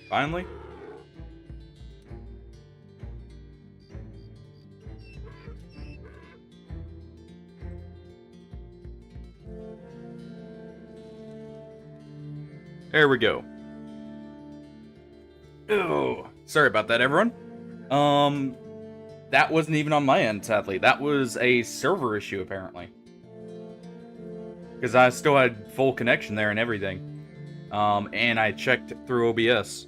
Finally. There we go. Oh, sorry about that, everyone. Um, that wasn't even on my end, sadly. That was a server issue, apparently. Because I still had full connection there and everything. And I checked through OBS.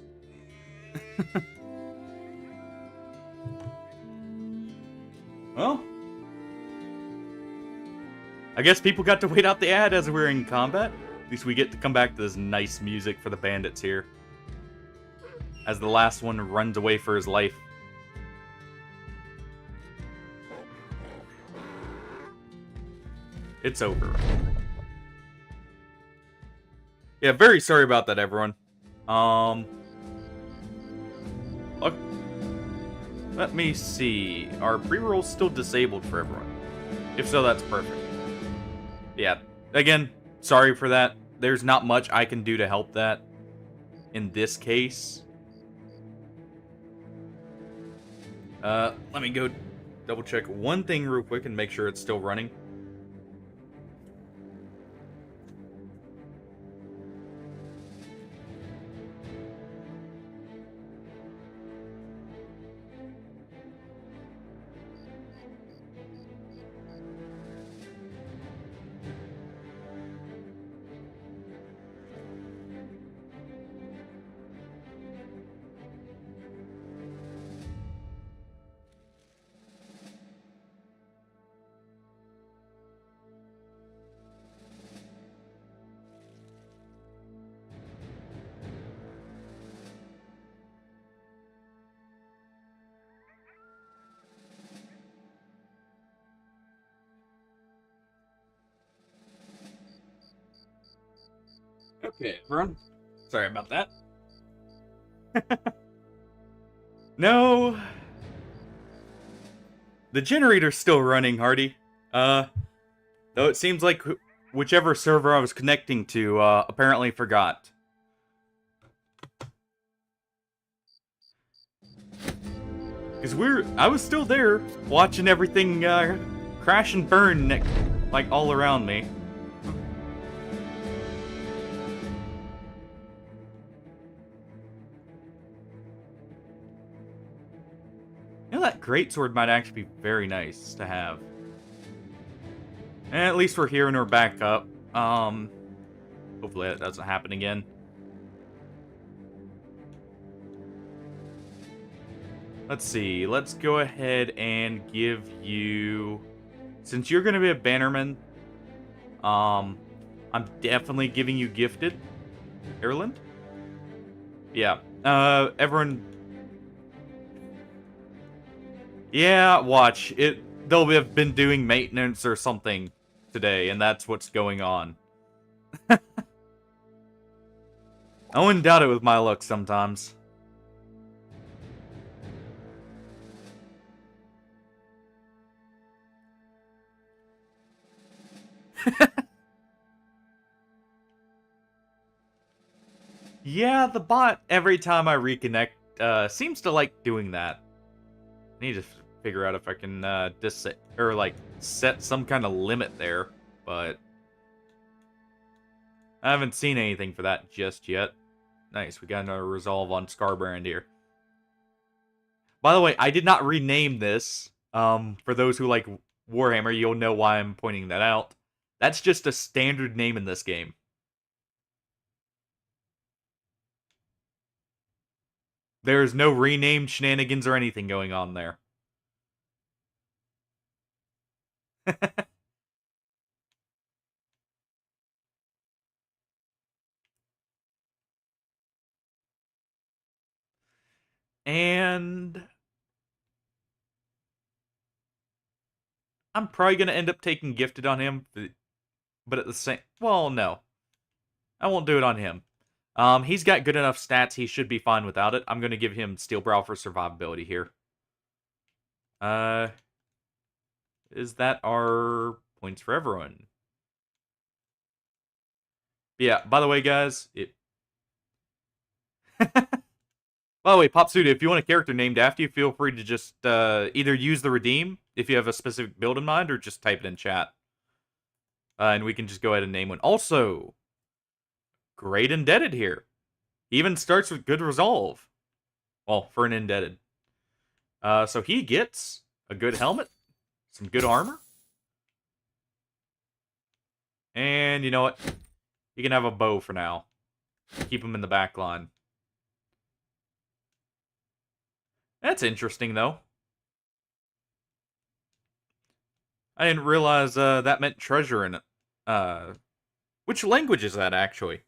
Well, I guess people got to wait out the ad as we were in combat. At least we get to come back to this nice music for the bandits here. As the last one runs away for his life. It's over. Yeah, very sorry about that, everyone. Look. Let me see. Are pre-rolls still disabled for everyone? If so, that's perfect. Yeah, again, sorry for that. There's not much I can do to help that in this case. Let me go double check one thing real quick and make sure it's still running. Okay, everyone. Sorry about that. No. The generator's still running, Hardy. Though it seems like whichever server I was connecting to, apparently forgot. Because I was still there, watching everything, crash and burn, like, all around me. You know, that greatsword might actually be very nice to have. And at least we're here and we're back up. Hopefully that doesn't happen again. Let's see. Let's go ahead and give you... Since you're going to be a bannerman, I'm definitely giving you gifted. Ireland? Yeah. Everyone... Yeah, watch. They'll have been doing maintenance or something today, and that's what's going on. I wouldn't doubt it with my luck sometimes. Yeah, the bot, every time I reconnect, seems to like doing that. I need to figure out if I can, set some kind of limit there, but... I haven't seen anything for that just yet. Nice, we got another resolve on Scarbrand here. By the way, I did not rename this. For those who like Warhammer, you'll know why I'm pointing that out. That's just a standard name in this game. There's no renamed shenanigans or anything going on there. And I'm probably going to end up taking gifted on him, but at the same... Well, no. I won't do it on him. He's got good enough stats, he should be fine without it. I'm going to give him Steel Brow for survivability here. Is that our points for everyone? Yeah, by the way, guys, By the way, Popsuda, if you want a character named after you, feel free to just either use the redeem if you have a specific build in mind, or just type it in chat. And we can just go ahead and name one. Also, great indebted here. Even starts with good resolve. Well, for an indebted. So he gets a good helmet, some good armor. And you know what? You can have a bow for now. Keep him in the back line. That's interesting, though. I didn't realize that meant treasure in it. Which language is that, actually?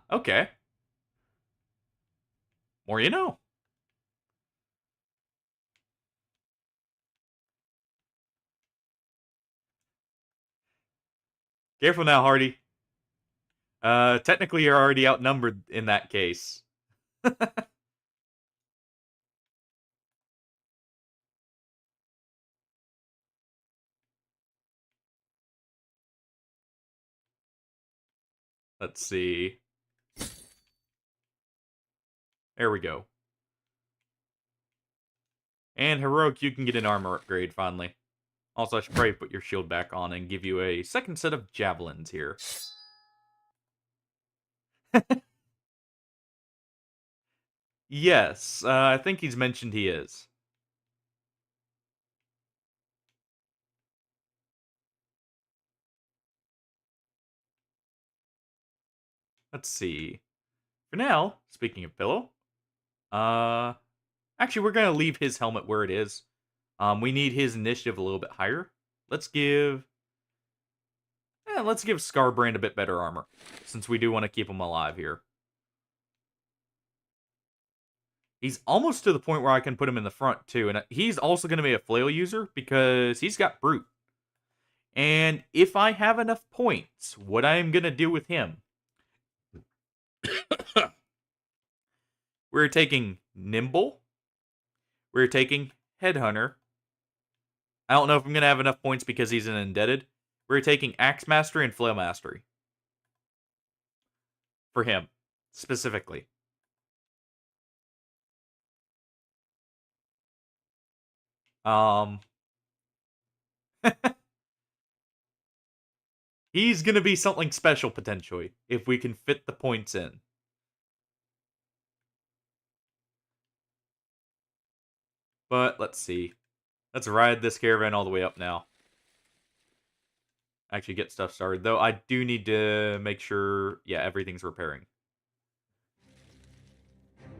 Okay. More you know. Careful now, Hardy. Technically you're already outnumbered in that case. Let's see. There we go. And Heroic, you can get an armor upgrade, finally. Also, I should probably put your shield back on and give you a second set of javelins here. Yes, I think he's mentioned he is. Let's see. For now, speaking of pillow, actually, we're gonna leave his helmet where it is. We need his initiative a little bit higher. Let's give Scarbrand a bit better armor, since we do want to keep him alive here. He's almost to the point where I can put him in the front, too. And he's also going to be a flail user, because he's got brute. And if I have enough points, what I am going to do with him... We're taking Nimble. We're taking Headhunter. I don't know if I'm going to have enough points because he's an indebted. We're taking Axe Mastery and Flail Mastery. For him, specifically. He's gonna be something special, potentially, if we can fit the points in. But, let's see. Let's ride this caravan all the way up now. Actually get stuff started, though. I do need to make sure, yeah, everything's repairing.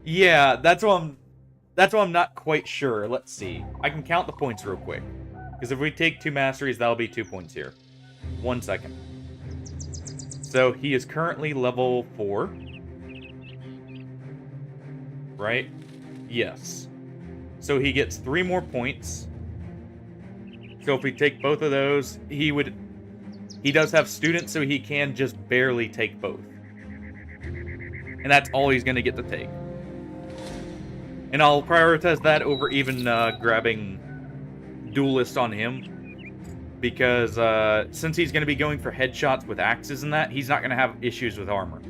Yeah, that's what I'm not quite sure. Let's see. I can count the points real quick. Because if we take 2 masteries, that'll be 2 points here. 1 second. So, he is currently level 4. Right? Yes. So he gets 3 more points. So if we take both of those, he does have students, so he can just barely take both. And that's all he's going to get to take. And I'll prioritize that over even grabbing Duelist on him. Because since he's going to be going for headshots with axes and that, he's not going to have issues with armor.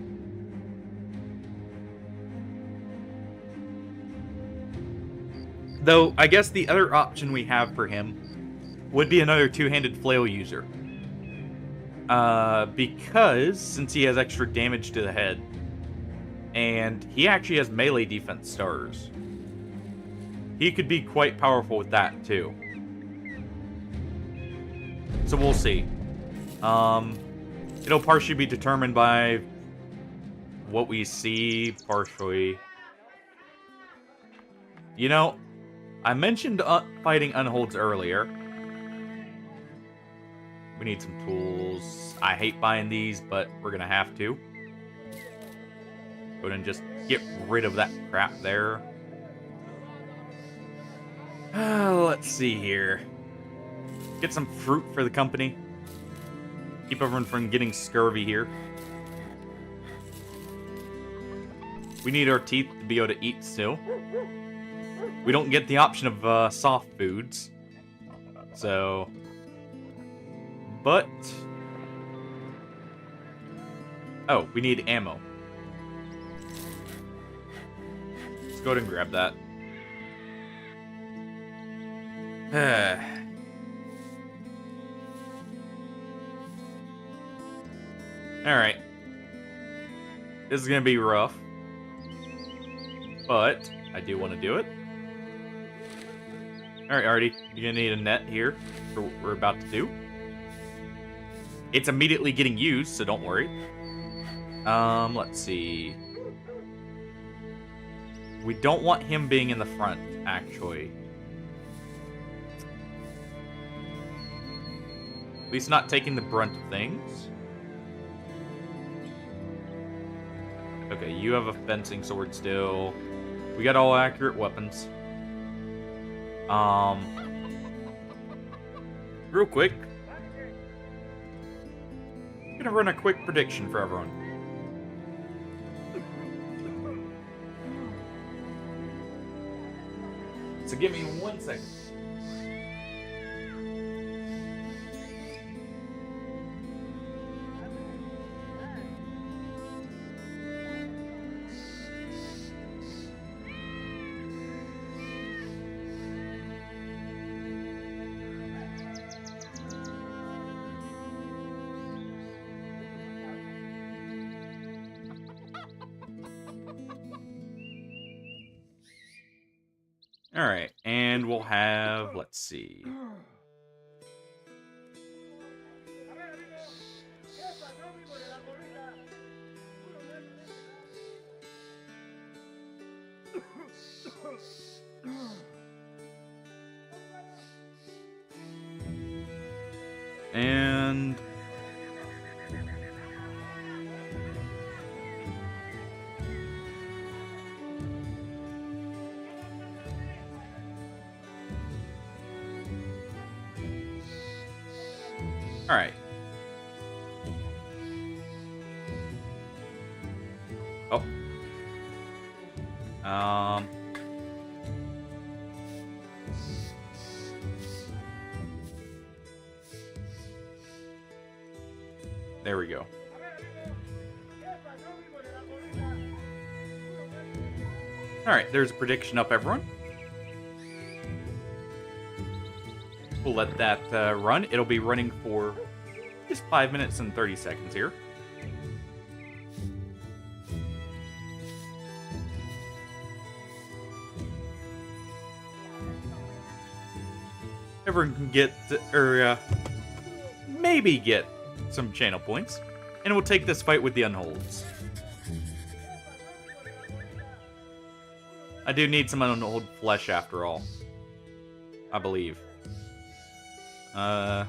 Though, I guess the other option we have for him would be another two-handed flail user. Because, since he has extra damage to the head, and he actually has melee defense stars, he could be quite powerful with that, too. So we'll see. It'll partially be determined by what we see, partially. You know, I mentioned fighting unholds earlier. We need some tools. I hate buying these, but we're gonna have to. Go ahead and just get rid of that crap there. Let's see here. Get some fruit for the company. Keep everyone from getting scurvy here. We need our teeth to be able to eat still. We don't get the option of soft foods. So... But... Oh, we need ammo. Let's go ahead and grab that. Alright. This is gonna be rough. But I do want to do it. Alright, Artie. You're gonna need a net here for what we're about to do. It's immediately getting used, so don't worry. Let's see. We don't want him being in the front, actually. At least not taking the brunt of things. Okay, you have a fencing sword still. We got all accurate weapons. Real quick. I'm gonna run a quick prediction for everyone. So give me 1 second. Alright, and we'll have, let's see. And all right. Oh. There we go. All right, there's a prediction up, everyone. We'll let that run. It'll be running for just 5 minutes and 30 seconds here. Everyone can get, or maybe get some channel points. And we'll take this fight with the unholds. I do need some unhold flesh after all. I believe. Oh.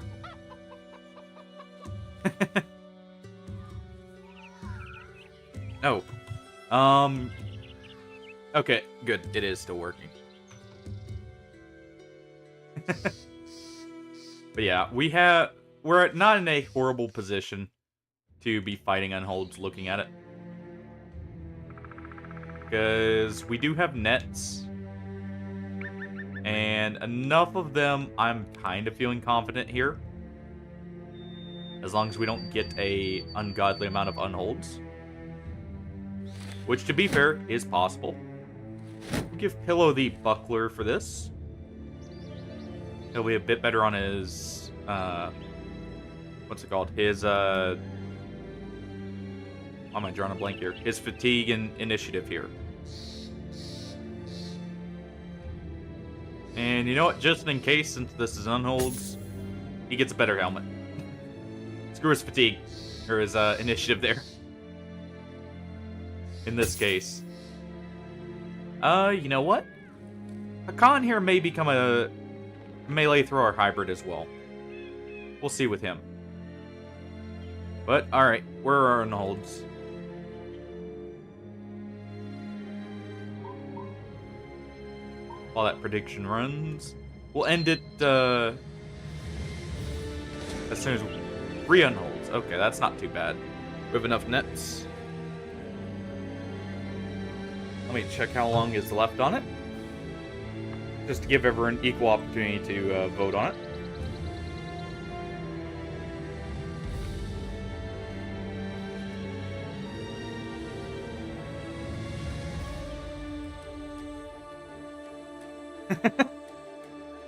Okay, good. It is still working. But yeah, we're not in a horrible position to be fighting unholds looking at it. Because we do have nets. And enough of them, I'm kind of feeling confident here. As long as we don't get a ungodly amount of unholds. Which, to be fair, is possible. Give Pillow the buckler for this. He'll be a bit better on his, what's it called? His, I'm drawing a blank here. His fatigue and initiative here. And you know what? Just in case, since this is unholds, he gets a better helmet. Screw his fatigue. Or his, initiative there. In this case. You know what? Hakan here may become a melee thrower hybrid as well. We'll see with him. But, alright. Where are our unholds? While that prediction runs, we'll end it, as soon as 3 unholds. Okay, that's not too bad. We have enough nets. Let me check how long is left on it. Just to give everyone equal opportunity to vote on it.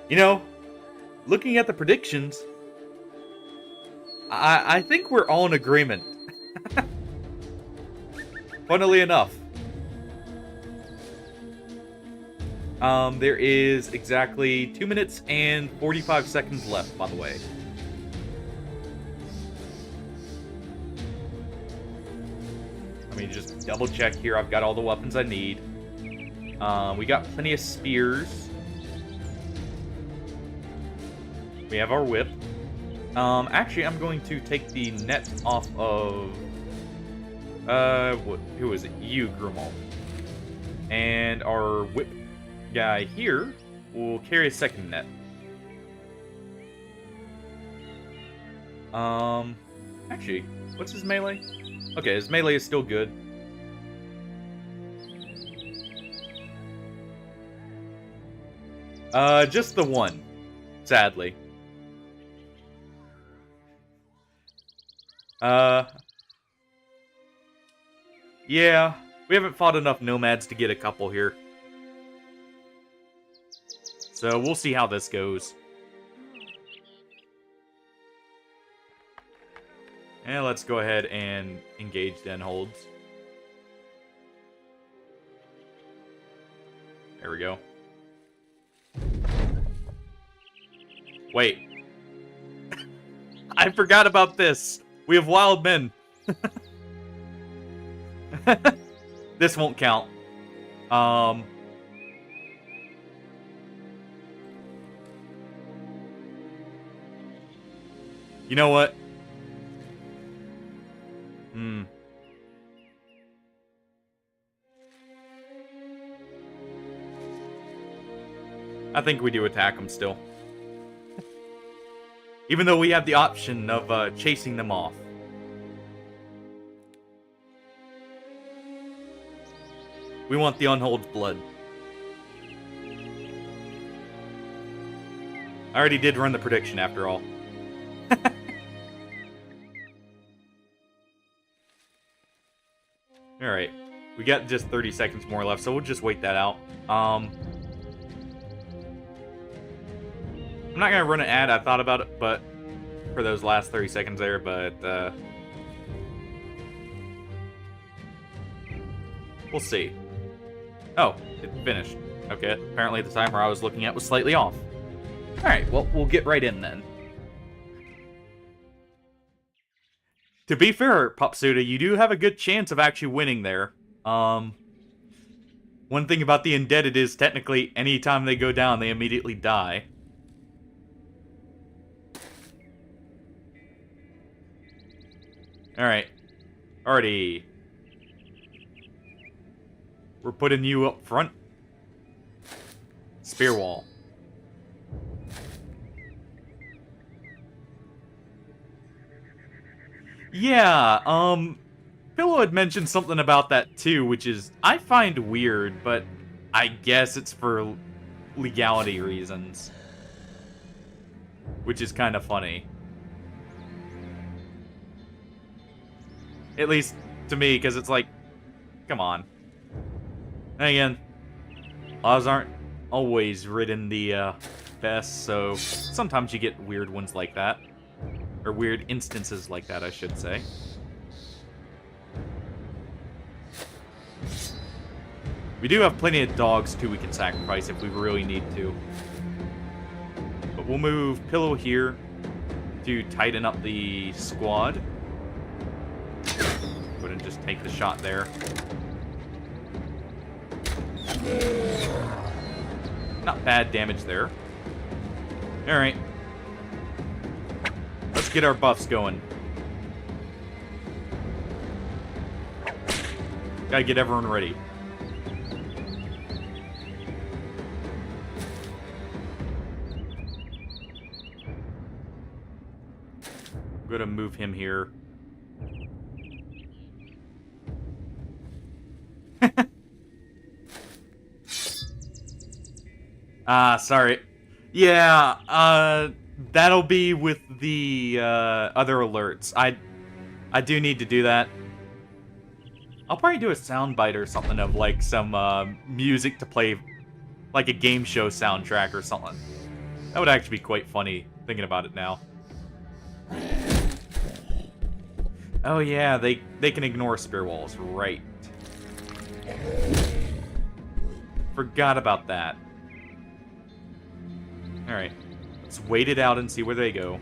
You know, looking at the predictions, I think we're all in agreement. Funnily enough. There is exactly 2 minutes and 45 seconds left, by the way. Let me just double check here. I've got all the weapons I need. We got plenty of spears. We have our whip. Actually, I'm going to take the net off of... who is it? You, Grumall. And our whip guy here will carry a second net. Actually, what's his melee? Okay, his melee is still good. Just the one, sadly. Yeah, we haven't fought enough nomads to get a couple here. So we'll see how this goes. And let's go ahead and engage den holds. There we go. Wait. I forgot about this. We have wild men. This won't count. You know what? I think we do attack them still. Even though we have the option of chasing them off. We want the Unhold's blood. I already did run the prediction after all. Alright. We got just 30 seconds more left, so we'll just wait that out. I'm not gonna run an ad, I thought about it, but for those last 30 seconds there, but we'll see. Oh, it finished. Okay, apparently the timer I was looking at was slightly off. Alright, well, we'll get right in then. To be fair, Popsuda, you do have a good chance of actually winning there. One thing about the Indebted is technically anytime they go down, they immediately die. Alright. Alrighty. We're putting you up front. Spear wall. Yeah, Pillow had mentioned something about that too, which is, I find weird, but I guess it's for legality reasons. Which is kind of funny. At least to me, because it's like, come on. And again, laws aren't always written the best, so sometimes you get weird ones like that. Or weird instances like that, I should say. We do have plenty of dogs, too, we can sacrifice if we really need to. But we'll move Pillow here to tighten up the squad. Go ahead and just take the shot there. Not bad damage there. Alright. Let's get our buffs going. Gotta get everyone ready. I'm gonna move him here. Sorry. Yeah, that'll be with the other alerts. I do need to do that. I'll probably do a soundbite or something of like some music to play like a game show soundtrack or something. That would actually be quite funny, thinking about it now. Oh yeah, they can ignore spear walls, right. Forgot about that. Alright, let's wait it out and see where they go.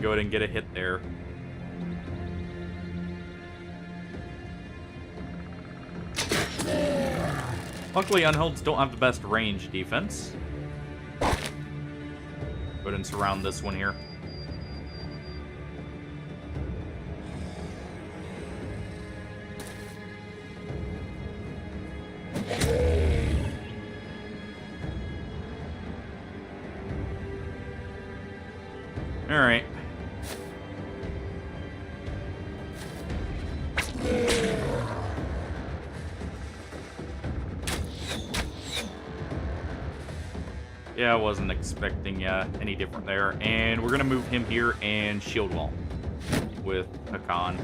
Go ahead and get a hit there. Luckily, Unholds don't have the best range defense. Go ahead and surround this one here. Alright. Yeah, I wasn't expecting any different there. And we're going to move him here and shield wall with Hakan.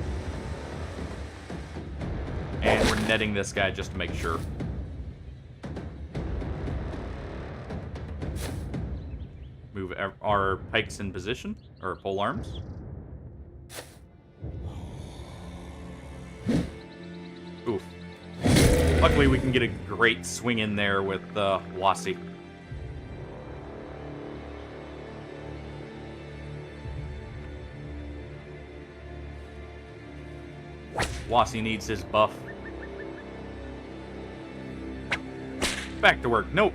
And we're netting this guy just to make sure. Move our pikes in position, or pole arms. Oof. Luckily, we can get a great swing in there with Wasi. Wasi needs his buff. Back to work. No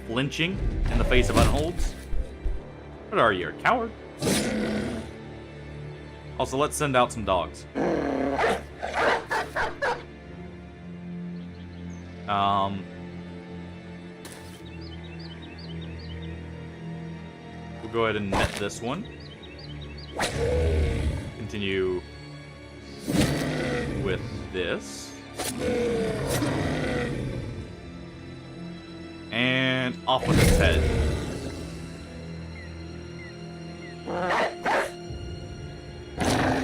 flinching in the face of Unholds. What are you, a coward? Also, let's send out some dogs. We'll go ahead and net this one. Continue with this. And off with its head.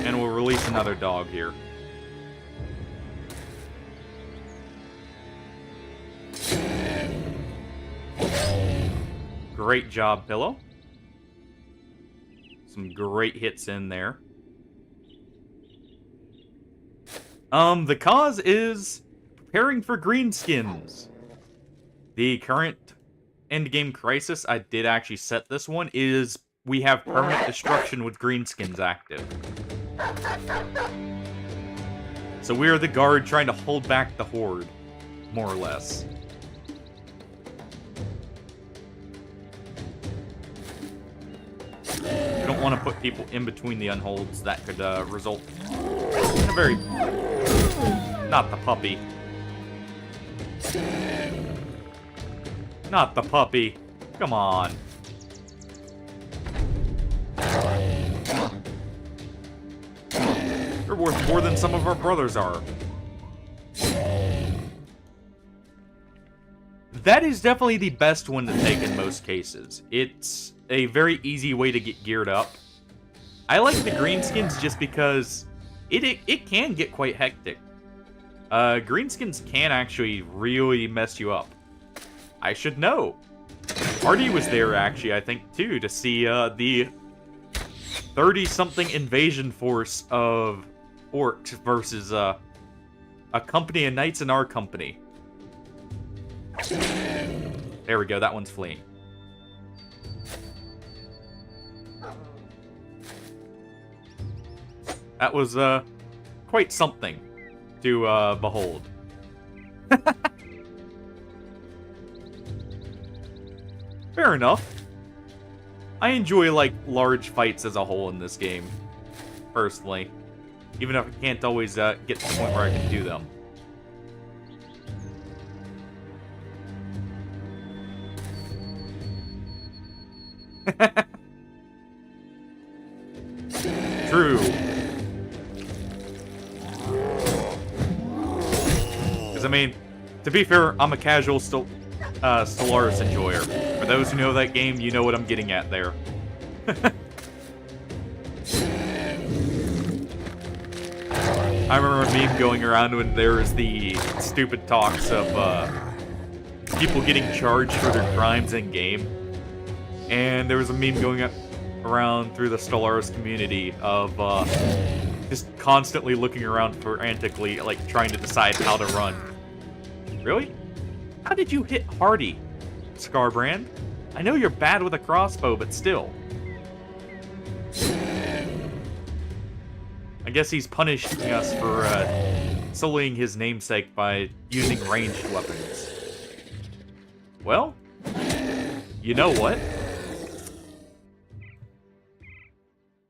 And we'll release another dog here. Great job, Pillow. Some great hits in there. The cause is preparing for greenskins. The current endgame crisis, I did actually set this one, is we have permanent destruction with greenskins active. So we are the guard trying to hold back the horde, more or less. We don't want to put people in between the Unholds. That could result in a very... Not the puppy. Not the puppy. Come on. You're worth more than some of our brothers are. That is definitely the best one to take in most cases. It's a very easy way to get geared up. I like the greenskins just because it can get quite hectic. Greenskins can actually really mess you up. I should know. Artie was there, actually, I think, too, to see the 30-something invasion force of orcs versus a company of knights in our company. There we go, that one's fleeing. That was quite something to behold. Fair enough. I enjoy, like, large fights as a whole in this game, personally. Even if I can't always get to the point where I can do them. True. Because, I mean, to be fair, I'm a casual Stellaris enjoyer. For those who know that game, you know what I'm getting at there. I remember a meme going around when there was the stupid talks of people getting charged for their crimes in game, and there was a meme going around through the Stellaris community of just constantly looking around frantically, like trying to decide how to run. Really? How did you hit Hardy, Scarbrand? I know you're bad with a crossbow, but still. I guess he's punishing us for sullying his namesake by using ranged weapons. Well, you know what?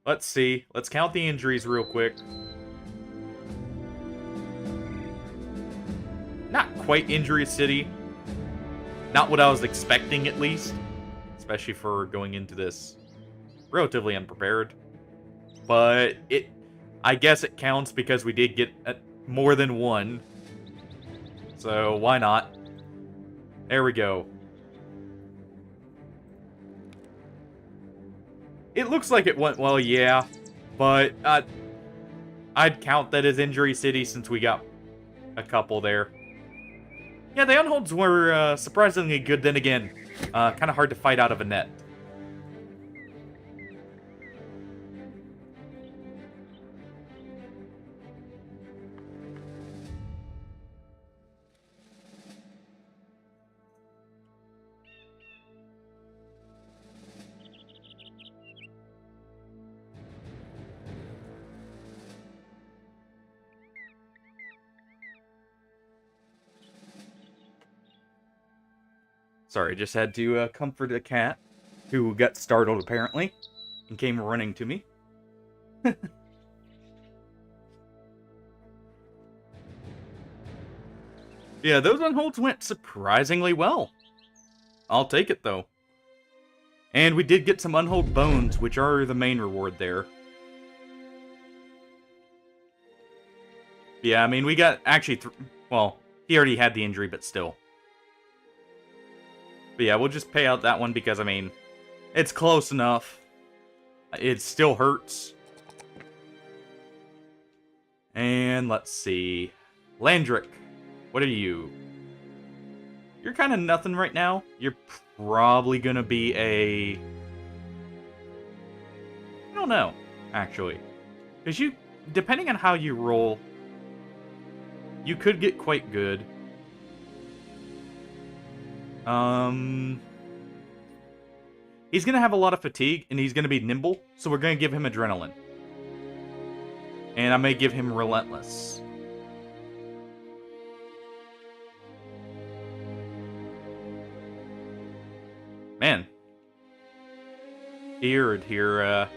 Let's see. Let's count the injuries real quick. Not quite Injury City. Not what I was expecting, at least. Especially for going into this relatively unprepared. But I guess it counts because we did get more than one. So why not? There we go. It looks like it went well, yeah. But I'd count that as Injury City since we got a couple there. Yeah, the unholds were surprisingly good, then again. Kind of hard to fight out of a net. Sorry, just had to comfort a cat who got startled, apparently, and came running to me. Yeah, those unholds went surprisingly well. I'll take it, though. And we did get some unhold bones, which are the main reward there. Yeah, I mean, we got actually... well, he already had the injury, but still. But yeah, we'll just pay out that one because, I mean, it's close enough. It still hurts. And let's see. Landrick, what are you? You're kind of nothing right now. You're probably going to be a... I don't know, actually. Because you, depending on how you roll, you could get quite good. He's going to have a lot of fatigue, and he's going to be nimble, so we're going to give him adrenaline. And I may give him relentless. Man. Feared here,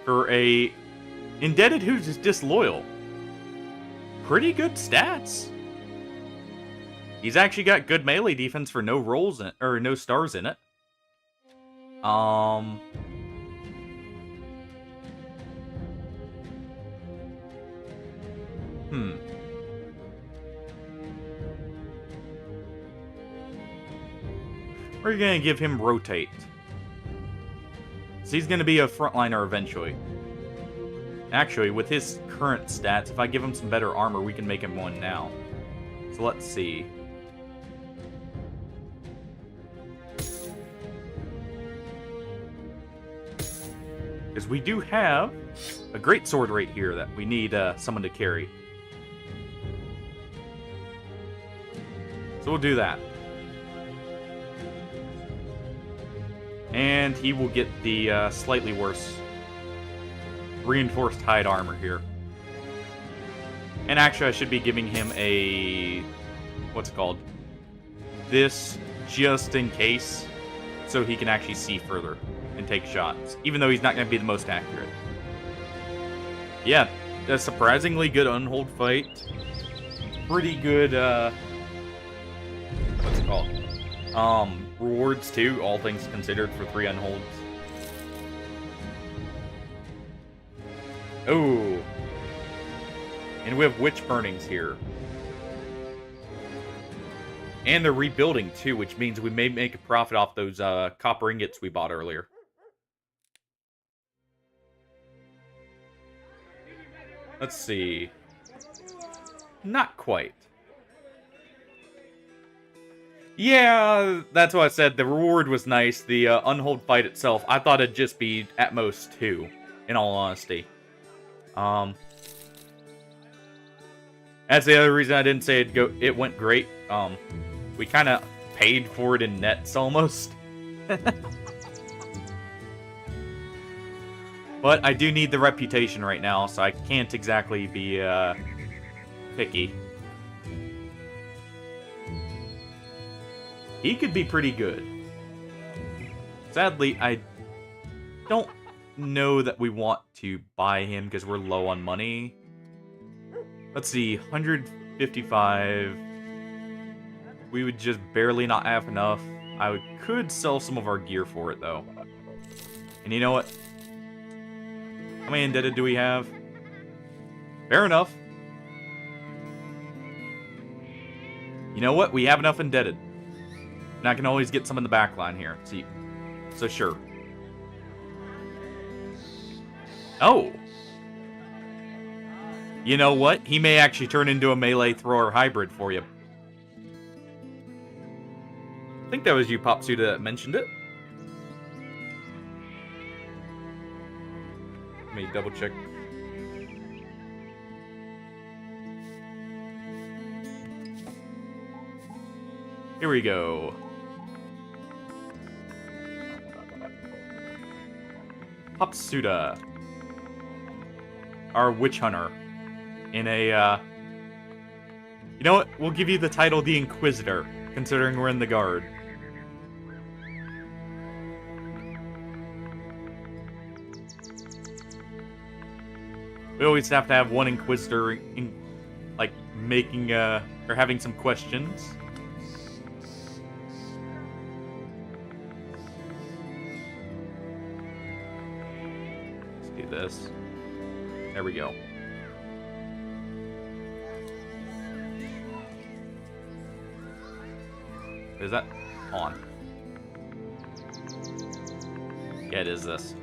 for a indebted who's just disloyal. Pretty good stats. He's actually got good melee defense for no rolls in it, or no stars in it. We're gonna give him rotate. So he's gonna be a frontliner eventually. Actually, with his current stats, if I give him some better armor, we can make him one now. So let's see. Because we do have a great sword right here that we need someone to carry. So we'll do that. And he will get the slightly worse reinforced hide armor here. And actually, I should be giving him a... what's it called? This just in case, so he can actually see further and take shots, even though he's not going to be the most accurate. Yeah, a surprisingly good unhold fight. Pretty good, what's it called? Rewards too, all things considered, for 3 unholds. Oh. And we have witch burnings here. And they're rebuilding too, which means we may make a profit off those copper ingots we bought earlier. Let's see. Not quite. Yeah, that's what I said. The reward was nice. The unhold fight itself, I thought it'd just be at most 2, in all honesty. That's the other reason I didn't say it went great. We kind of paid for it in nets almost. But I do need the reputation right now, so I can't exactly be picky. He could be pretty good. Sadly, I don't know that we want to buy him because we're low on money. Let's see, 155. We would just barely not have enough. Could sell some of our gear for it, though. And you know what? How many indebted do we have? Fair enough. You know what? We have enough indebted. And I can always get some in the back line here. So sure. Oh! You know what? He may actually turn into a melee thrower hybrid for you. I think that was you, Popsuda, that mentioned it. Let me double check. Here we go. Popsuda. Our witch hunter. In a, You know what? We'll give you the title The Inquisitor, considering we're in the guard. We always have to have one Inquisitor, like, making, or having some questions. Let's do this. There we go. Is that on? Yeah, it is this.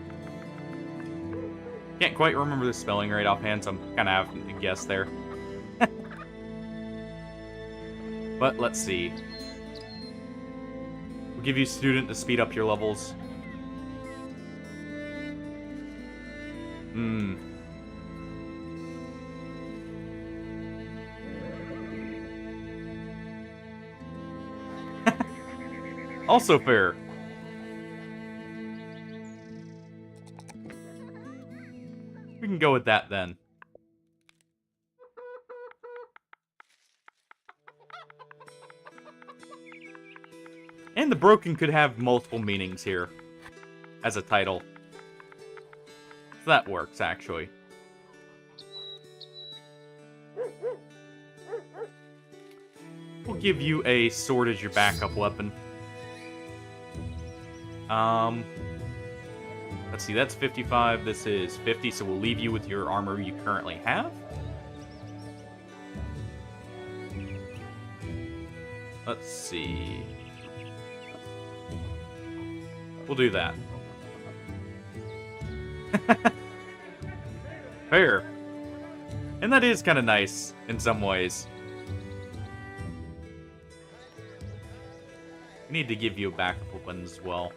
Can't quite remember the spelling right offhand, so I'm kind of having to guess there. But let's see. We'll give you student to speed up your levels. Also fair. We can go with that then. And the broken could have multiple meanings here as a title. So that works, actually. We'll give you a sword as your backup weapon. Let's see, that's 55, this is 50, so we'll leave you with your armor you currently have. Let's see. We'll do that. Fair. And that is kind of nice, in some ways. We need to give you a backup weapon as well.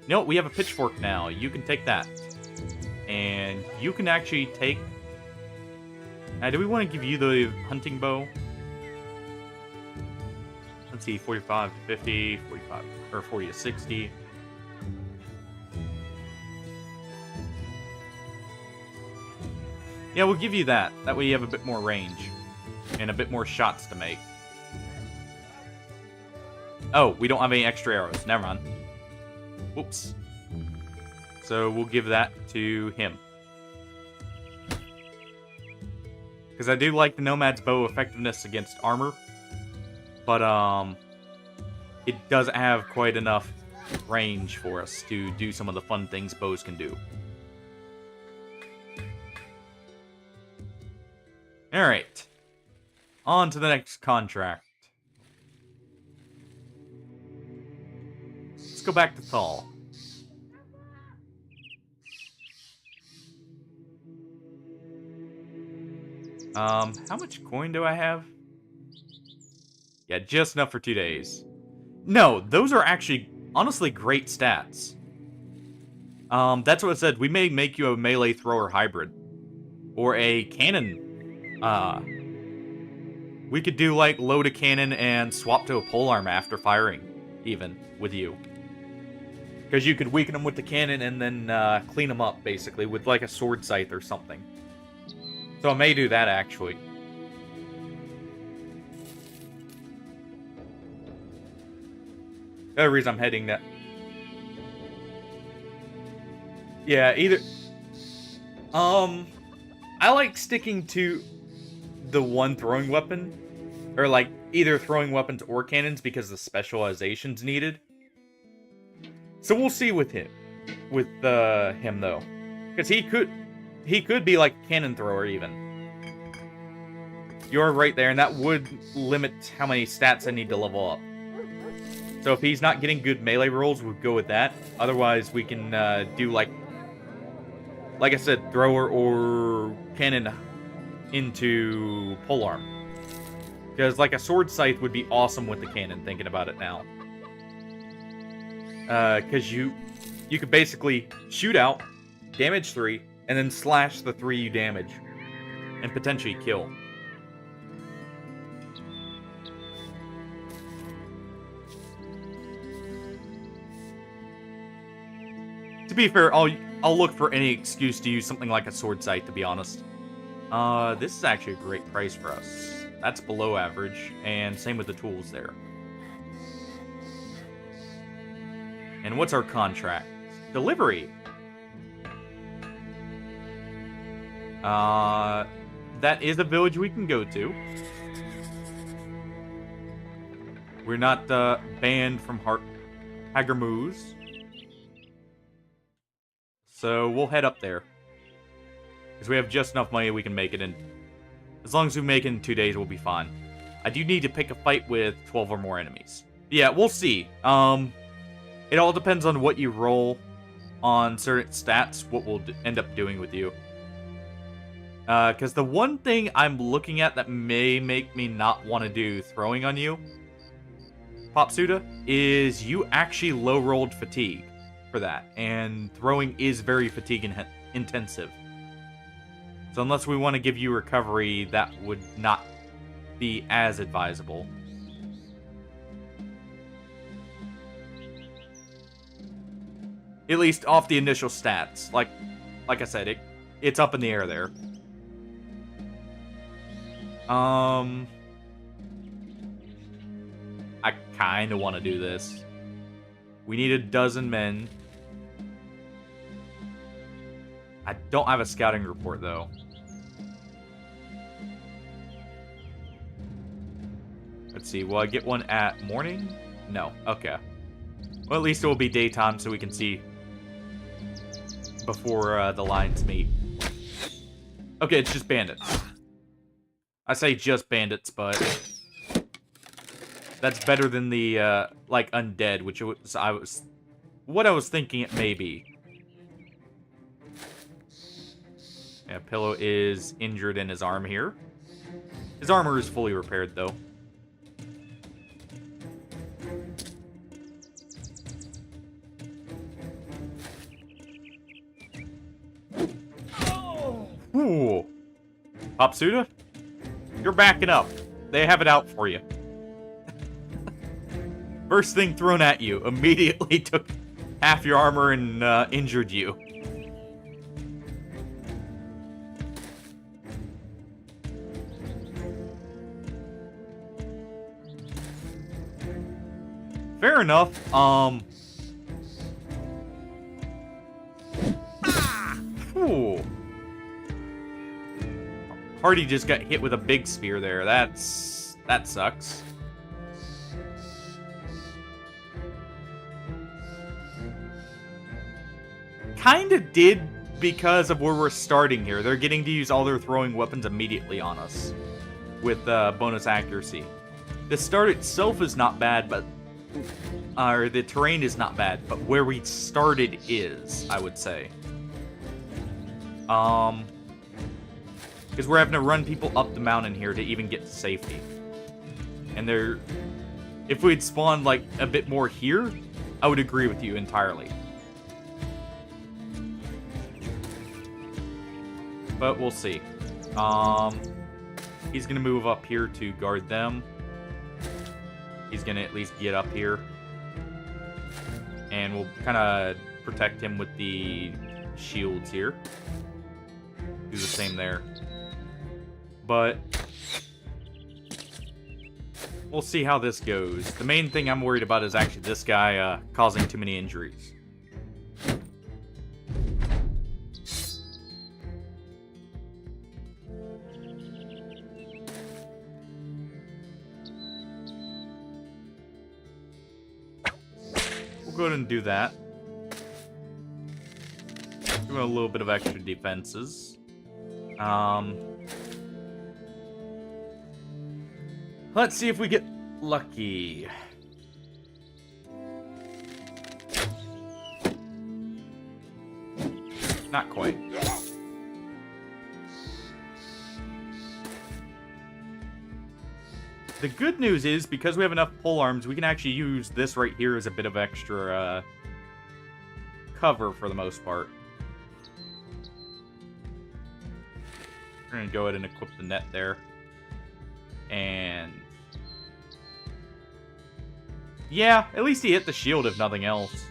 No, we have a pitchfork now. You can take that. And you can actually take... Now, do we want to give you the hunting bow? Let's see, 45 to 50, 45, or 40 to 60. Yeah, we'll give you that. That way you have a bit more range. And a bit more shots to make. Oh, we don't have any extra arrows. Never mind. Whoops. So we'll give that to him. Because I do like the Nomad's bow effectiveness against armor. But, it doesn't have quite enough range for us to do some of the fun things bows can do. Alright. On to the next contract. Let's go back to Thal. How much coin do I have? Yeah, just enough for 2 days. No, those are actually, honestly, great stats. That's what it said. We may make you a melee thrower hybrid. Or a cannon. We could do, like, load a cannon and swap to a polearm after firing, even, with you. Because you could weaken them with the cannon and then clean them up, basically, with, like, a sword scythe or something. So I may do that, actually. The other reason I'm heading that... Yeah, either... I like sticking to the one throwing weapon. Or, like, either throwing weapons or cannons because the specialization's needed. So we'll see with him. With him, though. Because he could be, like, a cannon thrower, even. You're right there, and that would limit how many stats I need to level up. So if he's not getting good melee rolls, we'll go with that. Otherwise, we can do, like I said, thrower or cannon into polearm. Because, like, a sword scythe would be awesome with the cannon, thinking about it now. Because you could basically shoot out, damage 3, and then slash the 3 you damage. And potentially kill. To be fair, I'll look for any excuse to use something like a sword sight, to be honest. This is actually a great price for us. That's below average, and same with the tools there. And what's our contract? Delivery. That is a village we can go to. We're not banned from Hagermoos. So we'll head up there. Because we have just enough money we can make it in. As long as we make it in 2 days, we'll be fine. I do need to pick a fight with 12 or more enemies. Yeah, we'll see. It all depends on what you roll on certain stats, what we'll end up doing with you. Because the one thing I'm looking at that may make me not want to do throwing on you, Popsuda, is you actually low-rolled fatigue for that. And throwing is very fatigue intensive. So unless we want to give you recovery, that would not be as advisable. At least off the initial stats. Like I said, it's up in the air there. I kind of want to do this. We need a dozen men. I don't have a scouting report, though. Let's see, will I get one at morning? No, okay. Well, at least it will be daytime so we can see before the lines meet. Okay, it's just bandits. I say just bandits, but that's better than the, like, undead, which was, what I was thinking it may be. Yeah, Pillow is injured in his arm here. His armor is fully repaired, though. Ooh. Popsuda? You're backing up. They have it out for you. First thing thrown at you immediately took half your armor and injured you. Fair enough. Ooh. Hardy just got hit with a big spear there. That sucks. Kinda did because of where we're starting here. They're getting to use all their throwing weapons immediately on us with bonus accuracy. The start itself is not bad, but or the terrain is not bad, but where we started is, I would say. Because we're having to run people up the mountain here to even get to safety. And they're... If we'd spawned, like, a bit more here, I would agree with you entirely. But we'll see. He's going to move up here to guard them. He's going to at least get up here. And we'll kind of protect him with the shields here. Do the same there. But we'll see how this goes. The main thing I'm worried about is actually this guy causing too many injuries. We'll go ahead and do that. Doing a little bit of extra defenses. Let's see if we get lucky. Not quite. The good news is, because we have enough pole arms, we can actually use this right here as a bit of extra cover for the most part. We're going to go ahead and equip the net there. And... yeah, at least he hit the shield if nothing else.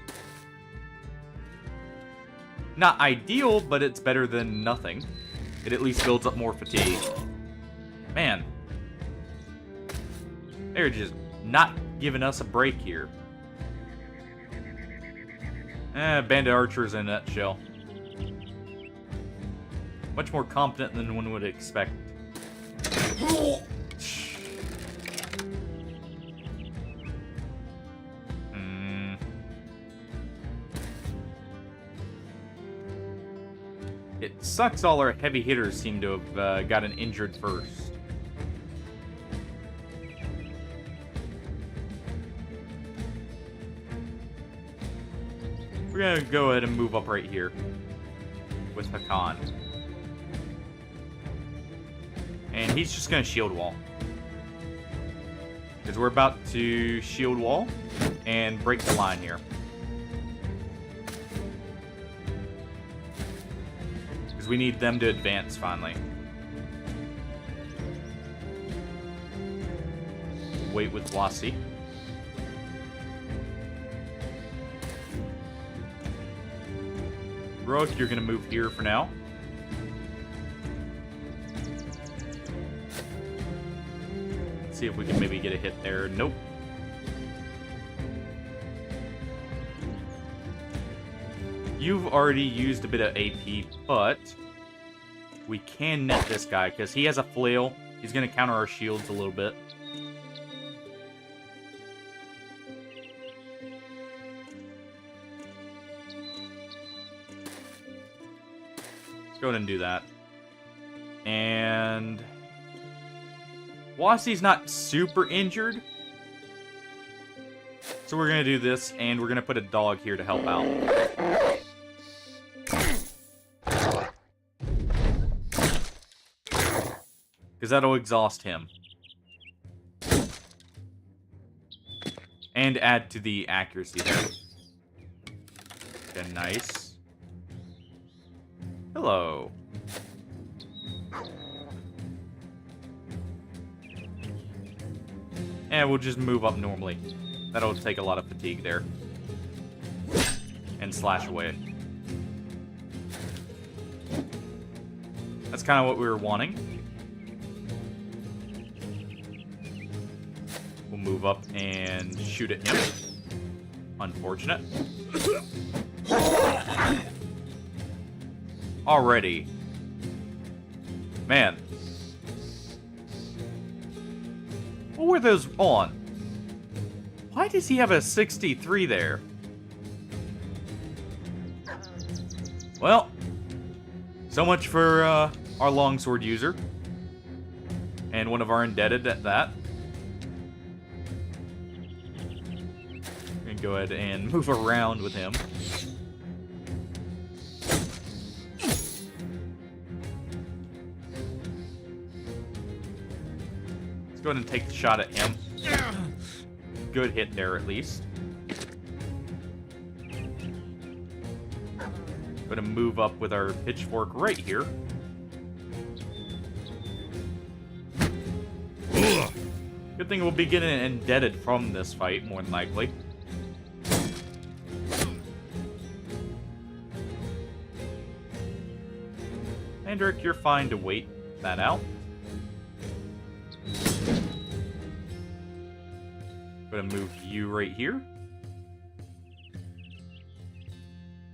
Not ideal, but it's better than nothing. It at least builds up more fatigue. Man. They're just not giving us a break here. Bandit archers in a nutshell. Much more competent than one would expect. It sucks all our heavy hitters seem to have gotten injured first. We're gonna go ahead and move up right here with Hakan. And he's just gonna shield wall. Because we're about to shield wall and break the line here. Because we need them to advance finally. Wait with Wasi. Rook, you're gonna move here for now. Let's see if we can maybe get a hit there. Nope. You've already used a bit of AP, but we can net this guy because he has a flail. He's gonna counter our shields a little bit. Go ahead and do that. And Wasi's not super injured. So we're going to do this, and we're going to put a dog here to help out. Because that'll exhaust him. And add to the accuracy there. Okay, nice. Hello. And we'll just move up normally. That'll take a lot of fatigue there. And slash away. That's kind of what we were wanting. We'll move up and shoot at him. Unfortunate. Already. Man. What were those on? Why does he have a 63 there? Well, so much for our longsword user. And one of our indebted at that. I'm gonna go ahead and move around with him. go ahead and take the shot at him. Good hit there, at least. Gonna move up with our pitchfork right here. Good thing we'll be getting indebted from this fight, more than likely. Hendrik, you're fine to wait that out. Gonna move you right here.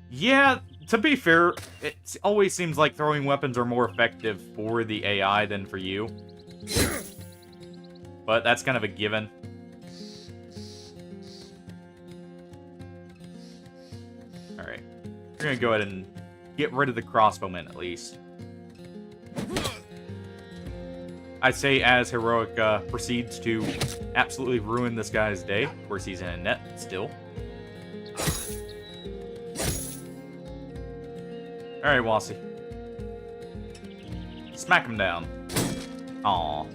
Yeah, to be fair, it always seems like throwing weapons are more effective for the AI than for you. But that's kind of a given. Alright. We're gonna go ahead and get rid of the crossbowman, at least. I'd say as Heroic proceeds to absolutely ruin this guy's day. Of course, he's in a net still. Alright, Wasi. Smack him down. Aww.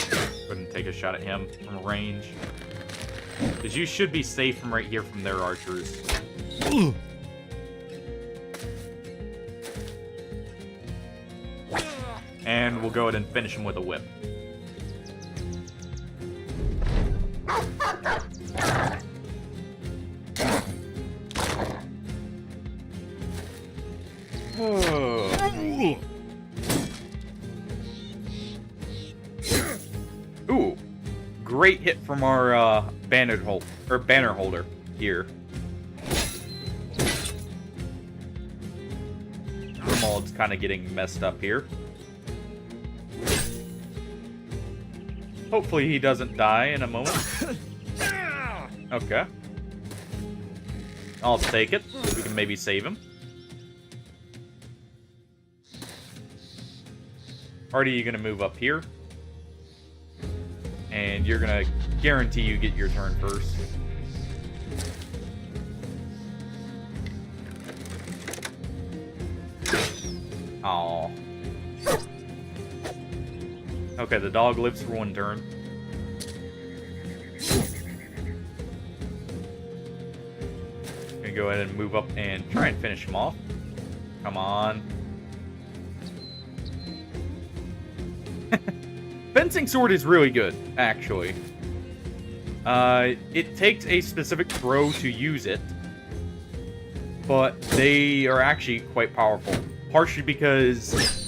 Go ahead and take a shot at him from range. Because you should be safe from right here from their archers. And we'll go ahead and finish him with a whip. Ooh, great hit from our banner holder here. Grimald's kind of getting messed up here. Hopefully he doesn't die in a moment. Okay. I'll take it. We can maybe save him. Artie, you're going to move up here. And you're going to guarantee you get your turn first. Aww. Okay, the dog lives for one turn. Gonna go ahead and move up and try and finish him off. Come on. Fencing sword is really good, actually. It takes a specific throw to use it, but they are actually quite powerful. Partially because...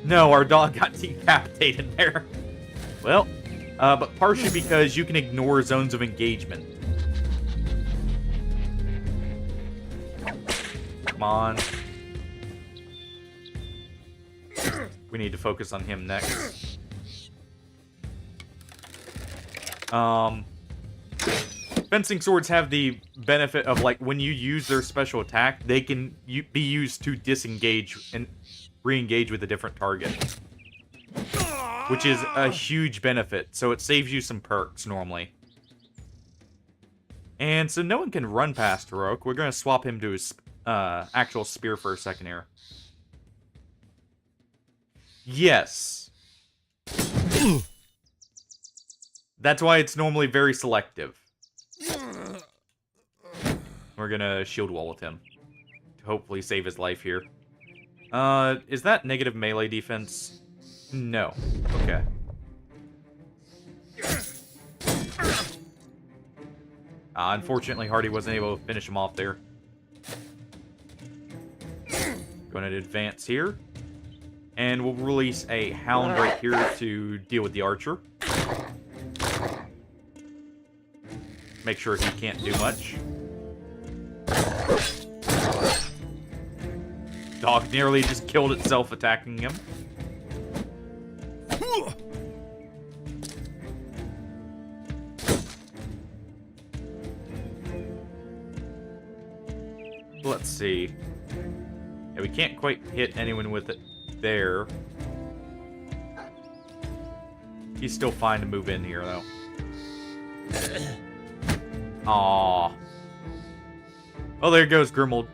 No, our dog got decapitated there. Well, but partially because you can ignore zones of engagement. Come on. We need to focus on him next. Fencing swords have the benefit of, like, when you use their special attack, they can be used to disengage and re-engage with a different target. Which is a huge benefit, so it saves you some perks, normally. And so no one can run past Heroic. We're going to swap him to his actual spear for a second here. Yes. That's why it's normally very selective. We're gonna shield wall with him to hopefully save his life here. Is that negative melee defense? No. Okay. Unfortunately, Hardy wasn't able to finish him off there. Going to advance here. And we'll release a Hound right here to deal with the archer. Make sure he can't do much. Dog nearly just killed itself attacking him. Let's see. Yeah, we can't quite hit anyone with it there. He's still fine to move in here, though. Aww. Oh, there goes Grimald.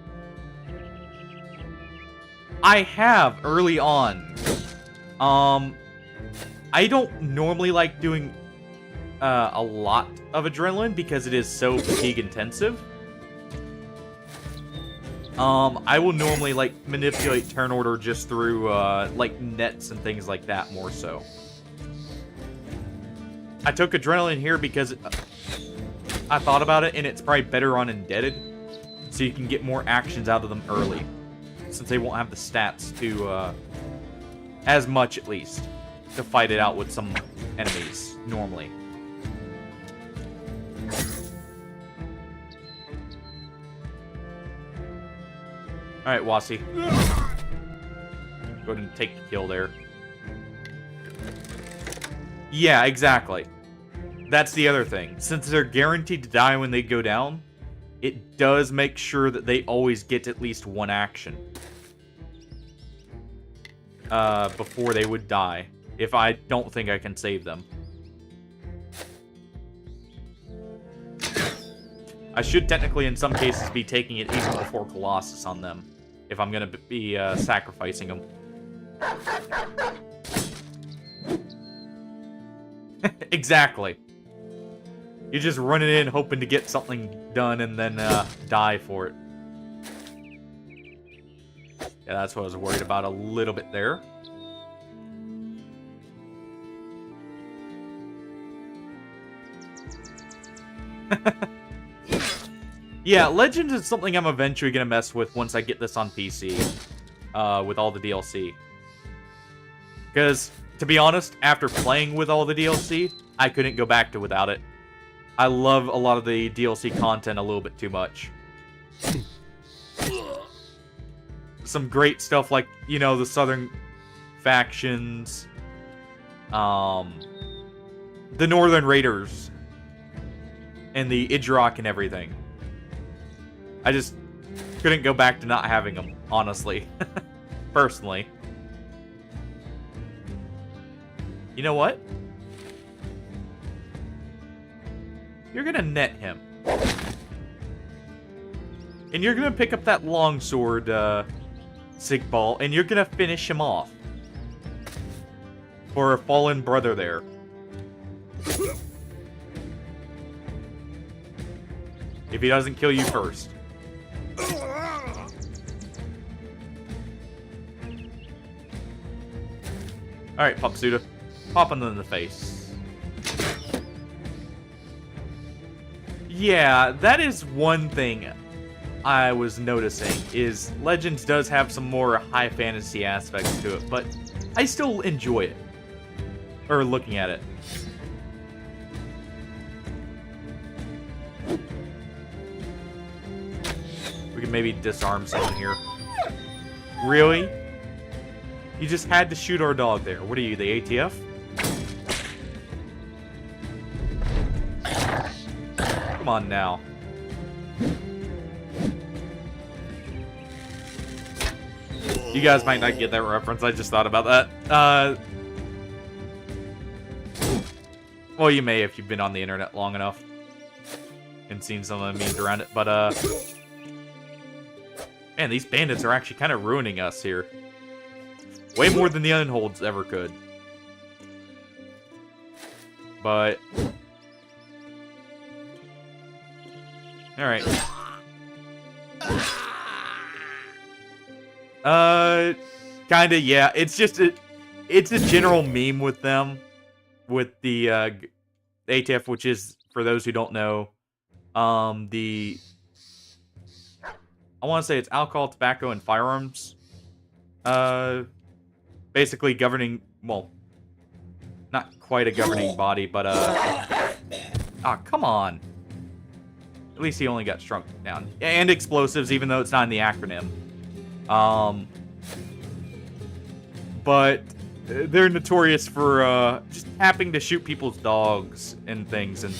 I have early on. I don't normally like doing a lot of adrenaline because it is so fatigue intensive. I will normally like manipulate turn order just through like nets and things like that more so. I took adrenaline here because I thought about it, and it's probably better on Indebted, so you can get more actions out of them early, since they won't have the stats to, as much at least, to fight it out with some enemies, normally. Alright, Wasi. Go ahead and take the kill there. Yeah, exactly. That's the other thing. Since they're guaranteed to die when they go down, it does make sure that they always get at least one action. Before they would die. If I don't think I can save them. I should technically, in some cases, be taking it even before Colossus on them. If I'm going to be sacrificing them. Exactly. You're just running in hoping to get something done and then die for it. Yeah, that's what I was worried about a little bit there. Yeah, Legends is something I'm eventually going to mess with once I get this on PC. With all the DLC. Because, to be honest, after playing with all the DLC, I couldn't go back to without it. I love a lot of the DLC content a little bit too much. Some great stuff like, you know, the Southern factions. The Northern Raiders. And the Idrak and everything. I just couldn't go back to not having them, honestly. Personally. You know what? You're gonna net him. And you're gonna pick up that longsword, Sigbal, and you're gonna finish him off. For a fallen brother there. If he doesn't kill you first. Alright, Popsuda. Pop him in the face. Yeah, that is one thing I was noticing, is Legends does have some more high fantasy aspects to it, but I still enjoy it. Or looking at it. We can maybe disarm someone here. Really? You just had to shoot our dog there. What are you, the ATF? Come on now. You guys might not get that reference. I just thought about that. Well, you may if you've been on the internet long enough. And seen some of the memes around it. But, man, these bandits are actually kind of ruining us here. Way more than the Unholds ever could. But... Alright. Kinda, yeah. It's just it's a general meme with them. With the, ATF, which is, for those who don't know, I want to say it's alcohol, tobacco, and firearms. Basically governing, well, not quite a governing body, but, come on. At least he only got shrunk down. And explosives, even though it's not in the acronym. But they're notorious for, just having to shoot people's dogs and things, and,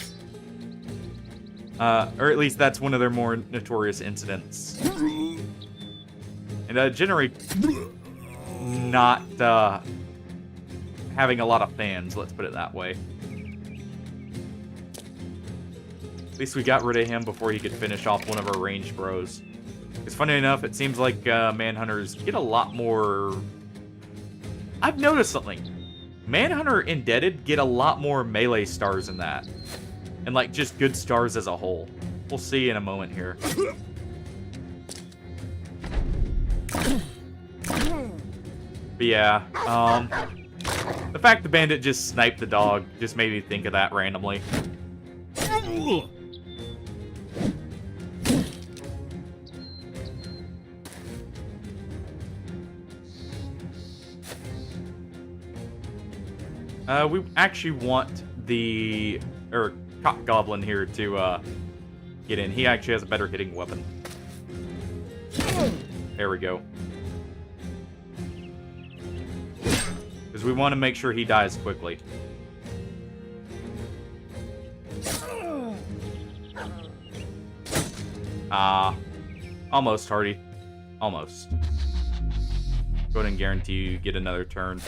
or at least that's one of their more notorious incidents. And, generally not, having a lot of fans, let's put it that way. At least we got rid of him before he could finish off one of our ranged bros. It's funny enough, it seems like Manhunters get a lot more... I've noticed something. Manhunter Indebted get a lot more melee stars than that. And, like, just good stars as a whole. We'll see in a moment here. But yeah, the fact the bandit just sniped the dog just made me think of that randomly. We actually want the cock goblin here to get in. He actually has a better hitting weapon. There we go. Because we want to make sure he dies quickly. Almost, Hardy. Almost. Go ahead and guarantee you get another turn.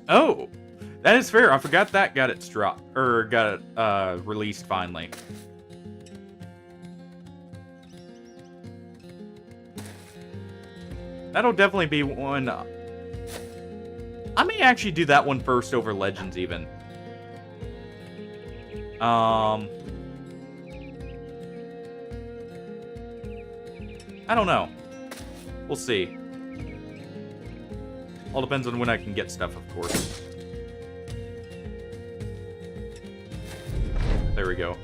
Oh, that is fair. I forgot that got its drop, or got it released finally. That'll definitely be one. I may actually do that one first over Legends, even. I don't know. We'll see. All depends on when I can get stuff, of course. There we go.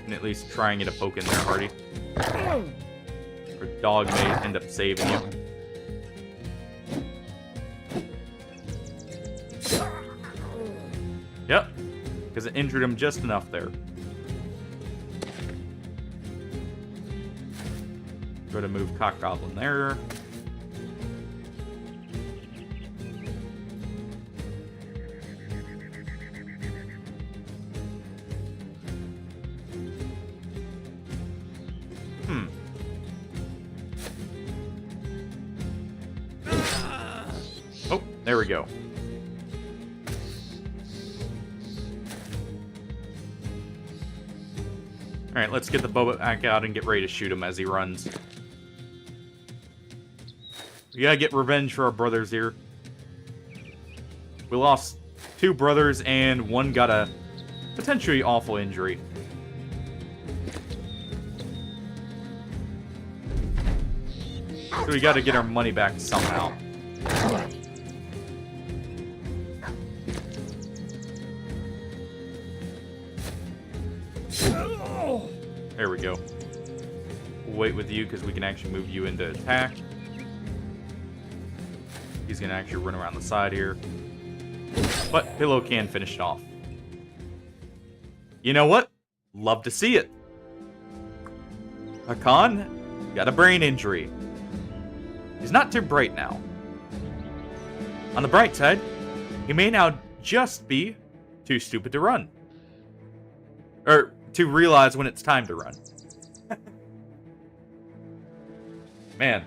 And at least try and get a poke in there, Hardy. Or dog may end up saving you. Yep. Because it injured him just enough there. Go to move Cock Goblin there. Oh, there we go. Alright, let's get the bow back out and get ready to shoot him as he runs. We gotta get revenge for our brothers here. We lost 2 brothers and one got a potentially awful injury. So we gotta get our money back somehow. There we go. We'll wait with you because we can actually move you into attack. He's going to actually run around the side here. But Pillow can finish it off. You know what? Love to see it. Hakan got a brain injury. He's not too bright now. On the bright side, he may now just be too stupid to run. Or to realize when it's time to run. Man.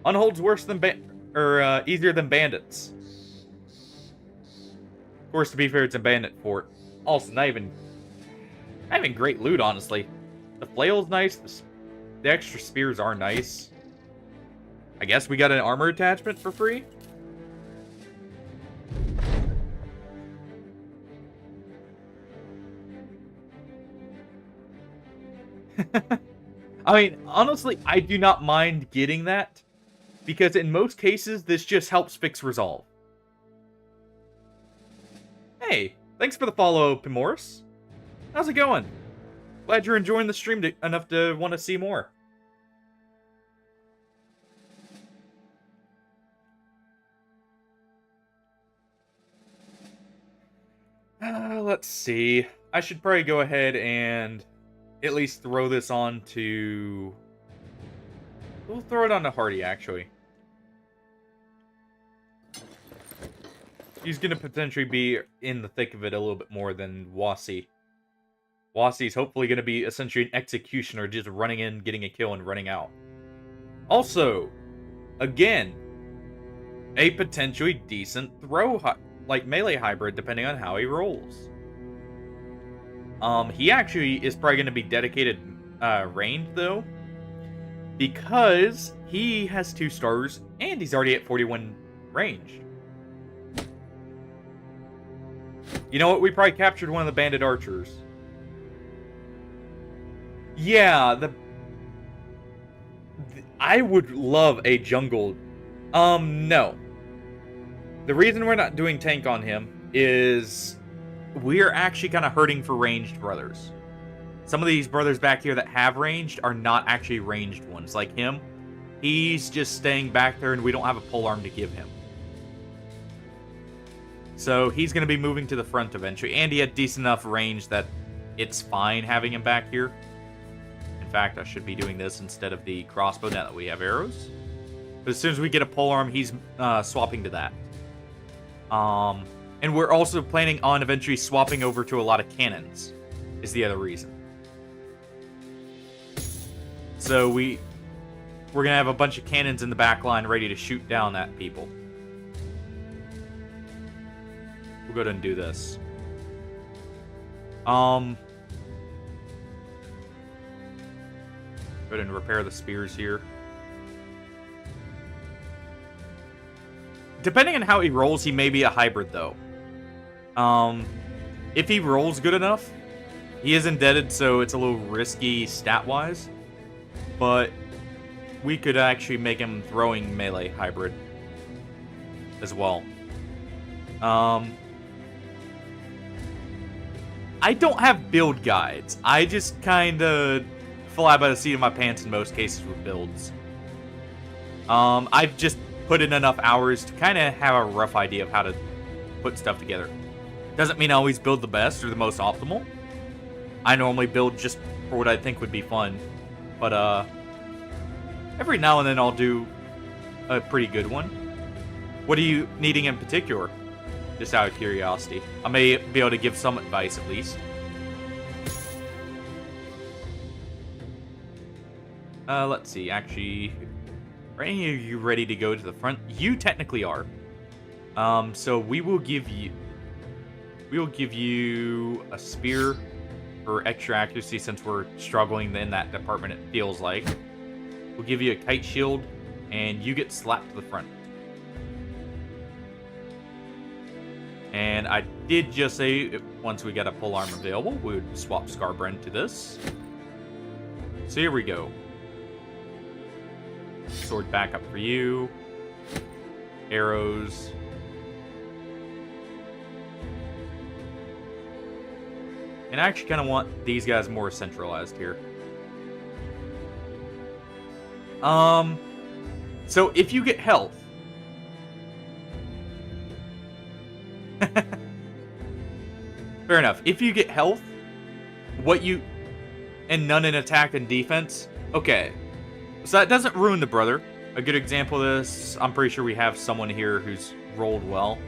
Unhold's worse than easier than bandits. Of course, to be fair, it's a bandit fort. Also, not even great loot, honestly. The flail's nice. The extra spears are nice. I guess we got an armor attachment for free? I mean, honestly, I do not mind getting that. Because in most cases, this just helps fix resolve. Hey, thanks for the follow, Pimoris. How's it going? Glad you're enjoying the stream enough to want to see more. Let's see. I should probably go ahead and at least throw this on to... We'll throw it on to Hardy, actually. He's going to potentially be in the thick of it a little bit more than Wasi. Wasi's hopefully going to be essentially an executioner, just running in, getting a kill, and running out. Also, again, a potentially decent like melee hybrid, depending on how he rolls. He actually is probably going to be dedicated ranged, though, because he has 2 stars, and he's already at 41 range. You know what? We probably captured one of the bandit archers. Yeah, I would love a jungle. No. The reason we're not doing tank on him is we're actually kind of hurting for ranged brothers. Some of these brothers back here that have ranged are not actually ranged ones. Like him, he's just staying back there and we don't have a polearm to give him. So he's going to be moving to the front eventually. And he had decent enough range that it's fine having him back here. In fact, I should be doing this instead of the crossbow now that we have arrows. But as soon as we get a polearm, he's swapping to that. And we're also planning on eventually swapping over to a lot of cannons, is the other reason. So we're going to have a bunch of cannons in the back line ready to shoot down at people. We'll go ahead and do this. Go ahead and repair the spears here. Depending on how he rolls, he may be a hybrid, though. If he rolls good enough, he is indebted, so it's a little risky stat-wise. But we could actually make him throwing melee hybrid as well. I don't have build guides. I just kind of fly by the seat of my pants in most cases with builds. I've just put in enough hours to kind of have a rough idea of how to put stuff together. Doesn't mean I always build the best or the most optimal. I normally build just for what I think would be fun. But every now and then I'll do a pretty good one. What are you needing in particular? Just out of curiosity. I may be able to give some advice at least. Let's see. Actually, are any of you ready to go to the front? You technically are. So we will give you a spear for extra accuracy since we're struggling in that department, it feels like. We'll give you a kite shield, and you get slapped to the front. And I did just say once we got a polearm available, we would swap Scarbren to this. So here we go. Sword backup for you. Arrows. And I actually kind of want these guys more centralized here. So if you get health, fair enough. If you get health, and none in attack and defense, okay. So that doesn't ruin the brother. A good example of this, I'm pretty sure we have someone here who's rolled well.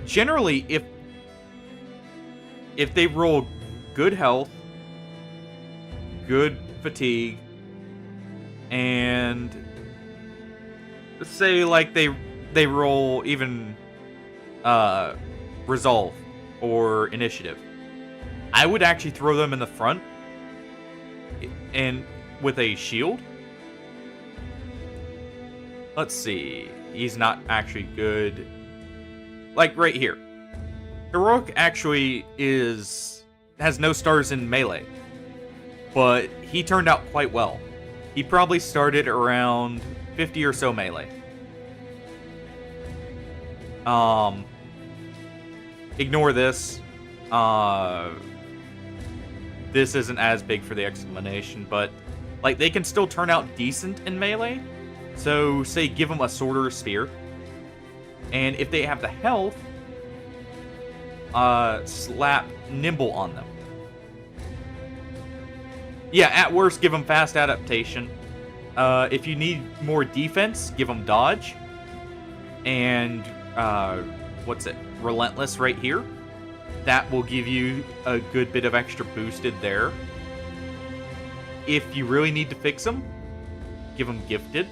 Generally, if they roll good health, good fatigue, and let's say like they roll even resolve or initiative, I would actually throw them in the front and with a shield. Let's see. He's not actually good. Like right here. Heroic actually has no stars in melee, but he turned out quite well. He probably started around 50 or so melee. Ignore this. This isn't as big for the explanation, but like they can still turn out decent in melee. So say give them a sword or a spear, and if they have the health, slap nimble on them. Yeah, at worst, give them fast adaptation. If you need more defense, give them dodge. And, relentless right here. That will give you a good bit of extra boosted there. If you really need to fix them, give them gifted.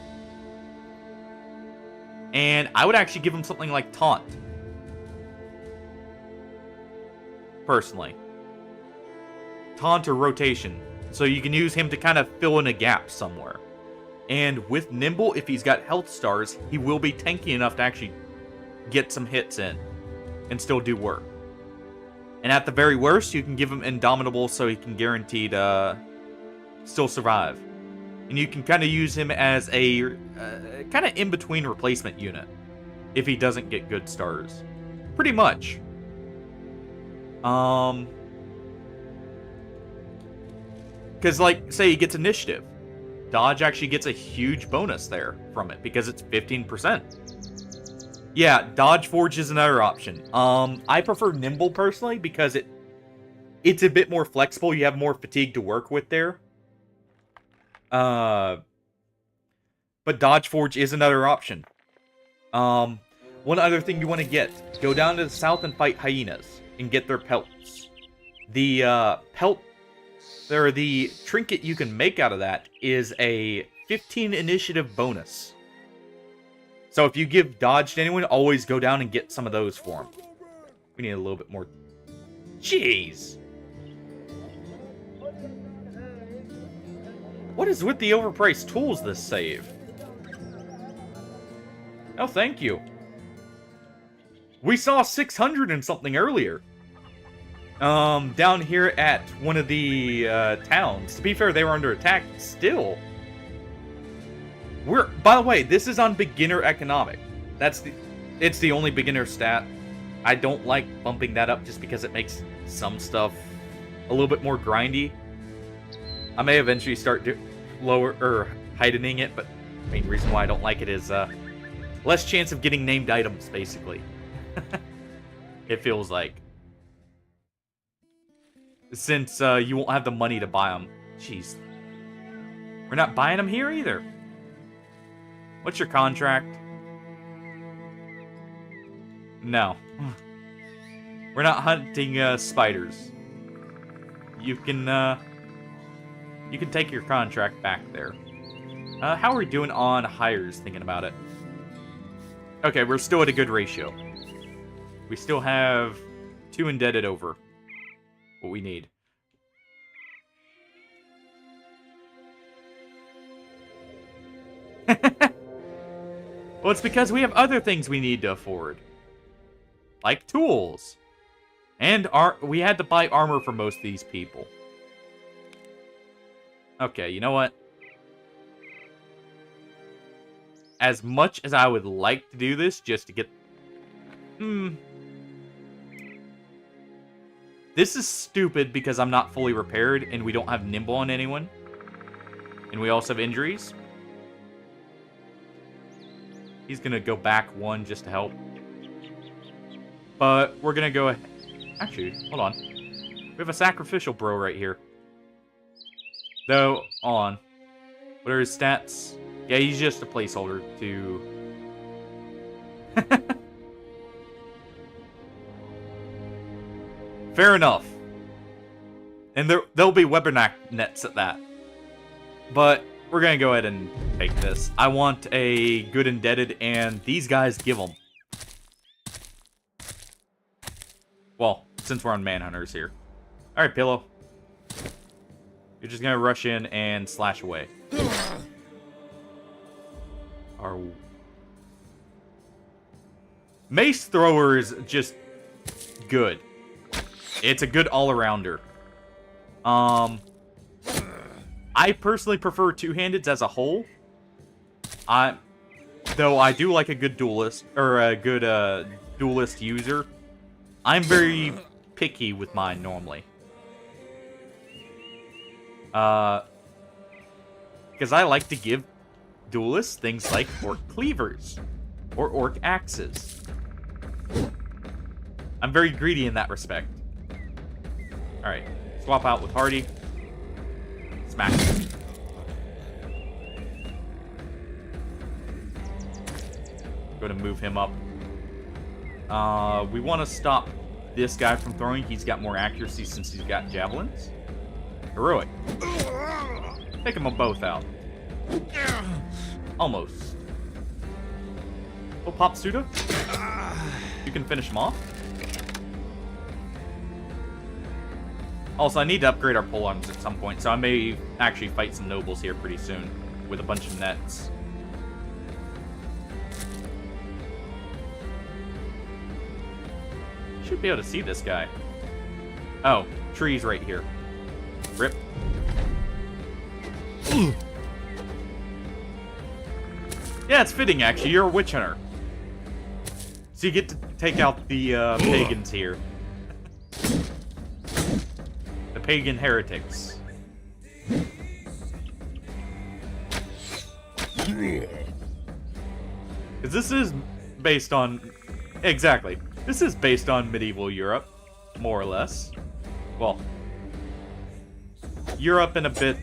And I would actually give him something like Taunt. Personally. Taunt or Rotation. So you can use him to kind of fill in a gap somewhere. And with Nimble, if he's got health stars, he will be tanky enough to actually get some hits in and still do work. And at the very worst, you can give him Indomitable so he can guaranteed still survive. And you can kind of use him as a kind of in-between replacement unit if he doesn't get good stars. Pretty much. Because, like, say he gets initiative. Dodge actually gets a huge bonus there from it because it's 15%. Yeah, Dodge Forge is another option. I prefer Nimble personally because it's a bit more flexible. You have more fatigue to work with there. But Dodge Forge is another option. One other thing you want to get. Go down to the south and fight hyenas and get their pelts. The the trinket you can make out of that is a 15 initiative bonus. So if you give dodge to anyone, always go down and get some of those for them. We need a little bit more. Jeez. What is with the overpriced tools this save? Oh, thank you. We saw 600 and something earlier. Down here at one of the towns. To be fair, they were under attack still. By the way, this is on beginner economic. It's the only beginner stat. I don't like bumping that up just because it makes some stuff a little bit more grindy. I may eventually start heightening it, but the main reason why I don't like it is less chance of getting named items, basically. It feels like. Since you won't have the money to buy them. Jeez. We're not buying them here either. What's your contract? No. We're not hunting spiders. You can take your contract back there. How are we doing on hires, thinking about it? Okay, we're still at a good ratio. We still have 2 indebted over what we need. Well, it's because we have other things we need to afford. Like tools. And we had to buy armor for most of these people. Okay, you know what? As much as I would like to do this just to get... This is stupid because I'm not fully repaired and we don't have Nimble on anyone. And we also have injuries. He's going to go back 1 just to help. But we're going to go ahead. Actually, hold on. We have a sacrificial bro right here. Though, on. What are his stats? Yeah, he's just a placeholder to... Fair enough. And there'll be weapon nets at that. But we're going to go ahead and take this. I want a good indebted, and these guys give them. Well, since we're on manhunters here. Alright, Pillow. You're just going to rush in and slash away. Our mace thrower is just good. It's a good all-arounder. I personally prefer two-handeds as a whole. Though I do like a good duelist, or a good duelist user. I'm very picky with mine normally. Because I like to give duelists things like orc cleavers or orc axes. I'm very greedy in that respect. Alright, swap out with Hardy. Smack. Go to move him up. We want to stop this guy from throwing. He's got more accuracy since he's got javelins. Heroic. Take them both out. Almost. Oh, Pop Suda? You can finish him off? Also, I need to upgrade our polearms at some point, so I may actually fight some nobles here pretty soon with a bunch of nets. Should be able to see this guy. Oh, trees right here. Rip. Yeah, it's fitting, actually. You're a witch hunter. So you get to take out the pagans here. The pagan heretics. Because this is based on... Exactly. This is based on medieval Europe, more or less. Well, Europe and a bit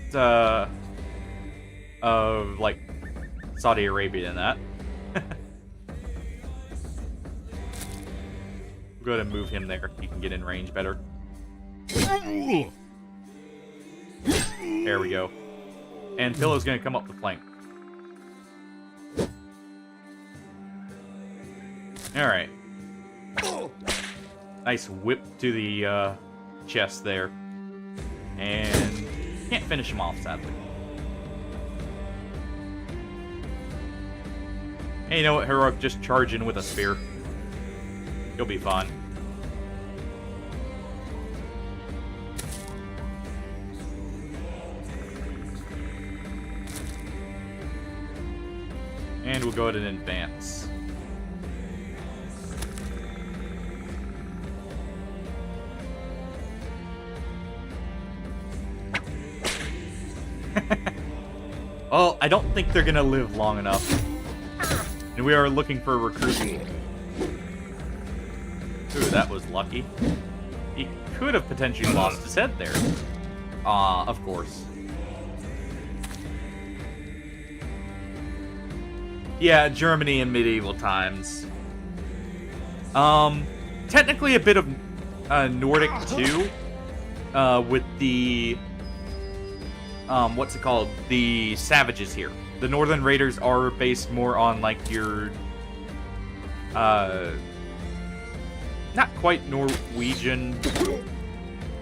of, like, Saudi Arabia and that. We'll go ahead and move him there. He can get in range better. There we go. And Pillow's gonna come up the flank. Alright. Nice whip to the chest there. And can't finish him off, sadly. Hey, you know what, Heroic? Just charge in with a spear. You'll be fine. And we'll go ahead and advance. Well, I don't think they're gonna live long enough. And we are looking for a recruit. Ooh, that was lucky. He could have potentially lost his head there. Of course. Yeah, Germany in medieval times. Technically a bit of Nordic too. With the what's it called? The savages here. The Northern Raiders are based more on like your not quite Norwegian.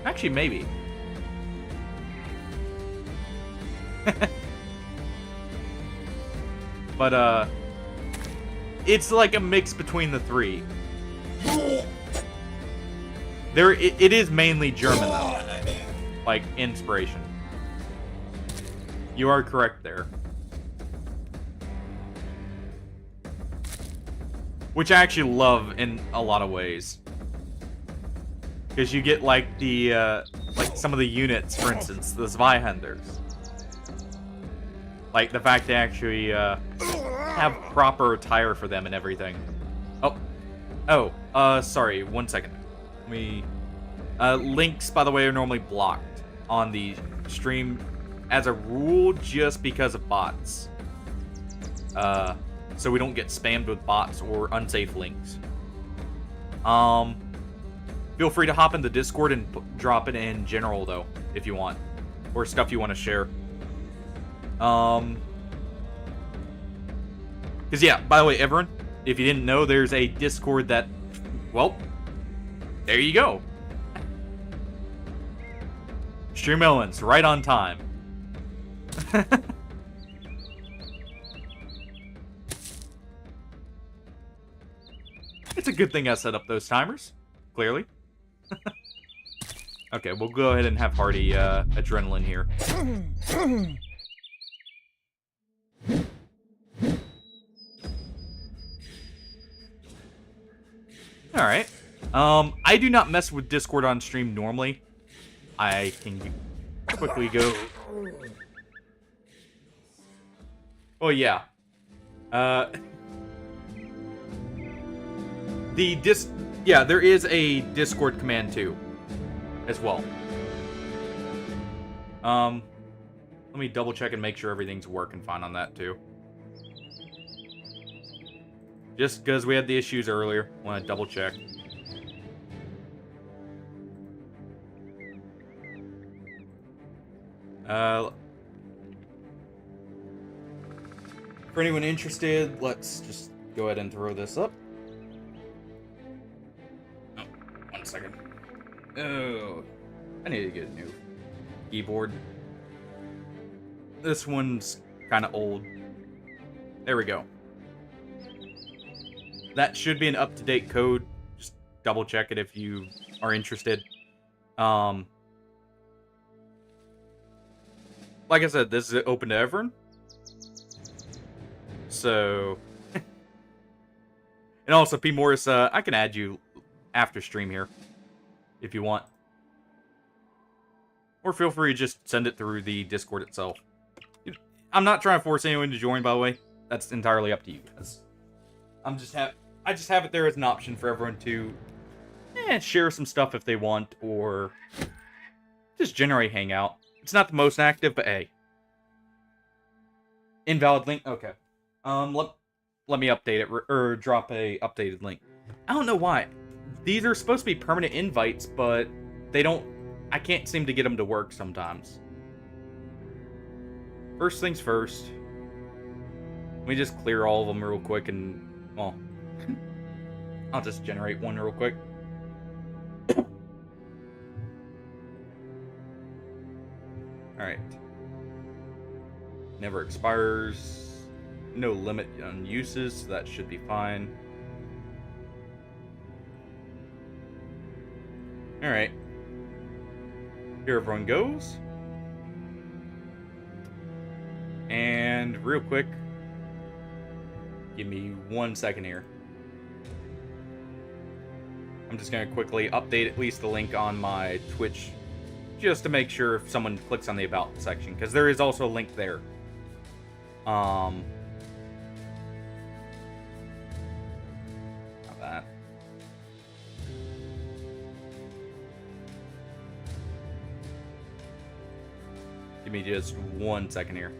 Actually, maybe. But it's like a mix between the three. It is mainly German though, like inspiration. You are correct there. Which I actually love in a lot of ways. Because you get like the like some of the units, for instance, the Zweihanders. Like the fact they actually have proper attire for them and everything. Sorry, 1 second. Links, by the way, are normally blocked on the stream as a rule just because of bots. So we don't get spammed with bots or unsafe links. Feel free to hop in the Discord and drop it in general, though, if you want. Or stuff you want to share. Because, yeah, by the way, everyone, if you didn't know, there's a Discord that, well, there you go. Stream Elements, right on time. It's a good thing I set up those timers, clearly. Okay, we'll go ahead and have Hardy adrenaline here. Alright. I do not mess with Discord on stream normally. I can quickly go... Oh, yeah. Yeah, there is a Discord command, too. As well. Let me double check and make sure everything's working fine on that, too. Just because we had the issues earlier. Want to double check. For anyone interested, let's just go ahead and throw this up. Oh, 1 second. Oh, I need to get a new keyboard. This one's kind of old. There we go. That should be an up-to-date code. Just double check it if you are interested. Like I said, this is open to everyone. So, and also P Morris, I can add you after stream here if you want, or feel free to just send it through the Discord itself. I'm not trying to force anyone to join, by the way. That's entirely up to you guys. I just have it there as an option for everyone to share some stuff if they want, or just generally hang out. It's not the most active, but hey. Invalid link? Okay. Let me update it, or drop a updated link. I don't know why. These are supposed to be permanent invites, but they don't... I can't seem to get them to work sometimes. First things first. Let me just clear all of them real quick and... Well... I'll just generate one real quick. Alright. Never expires. No limit on uses, so that should be fine. Alright. Here everyone goes. And real quick, give me 1 second here. I'm just going to quickly update at least the link on my Twitch, just to make sure if someone clicks on the About section, because there is also a link there. Not that. Give me just 1 second here.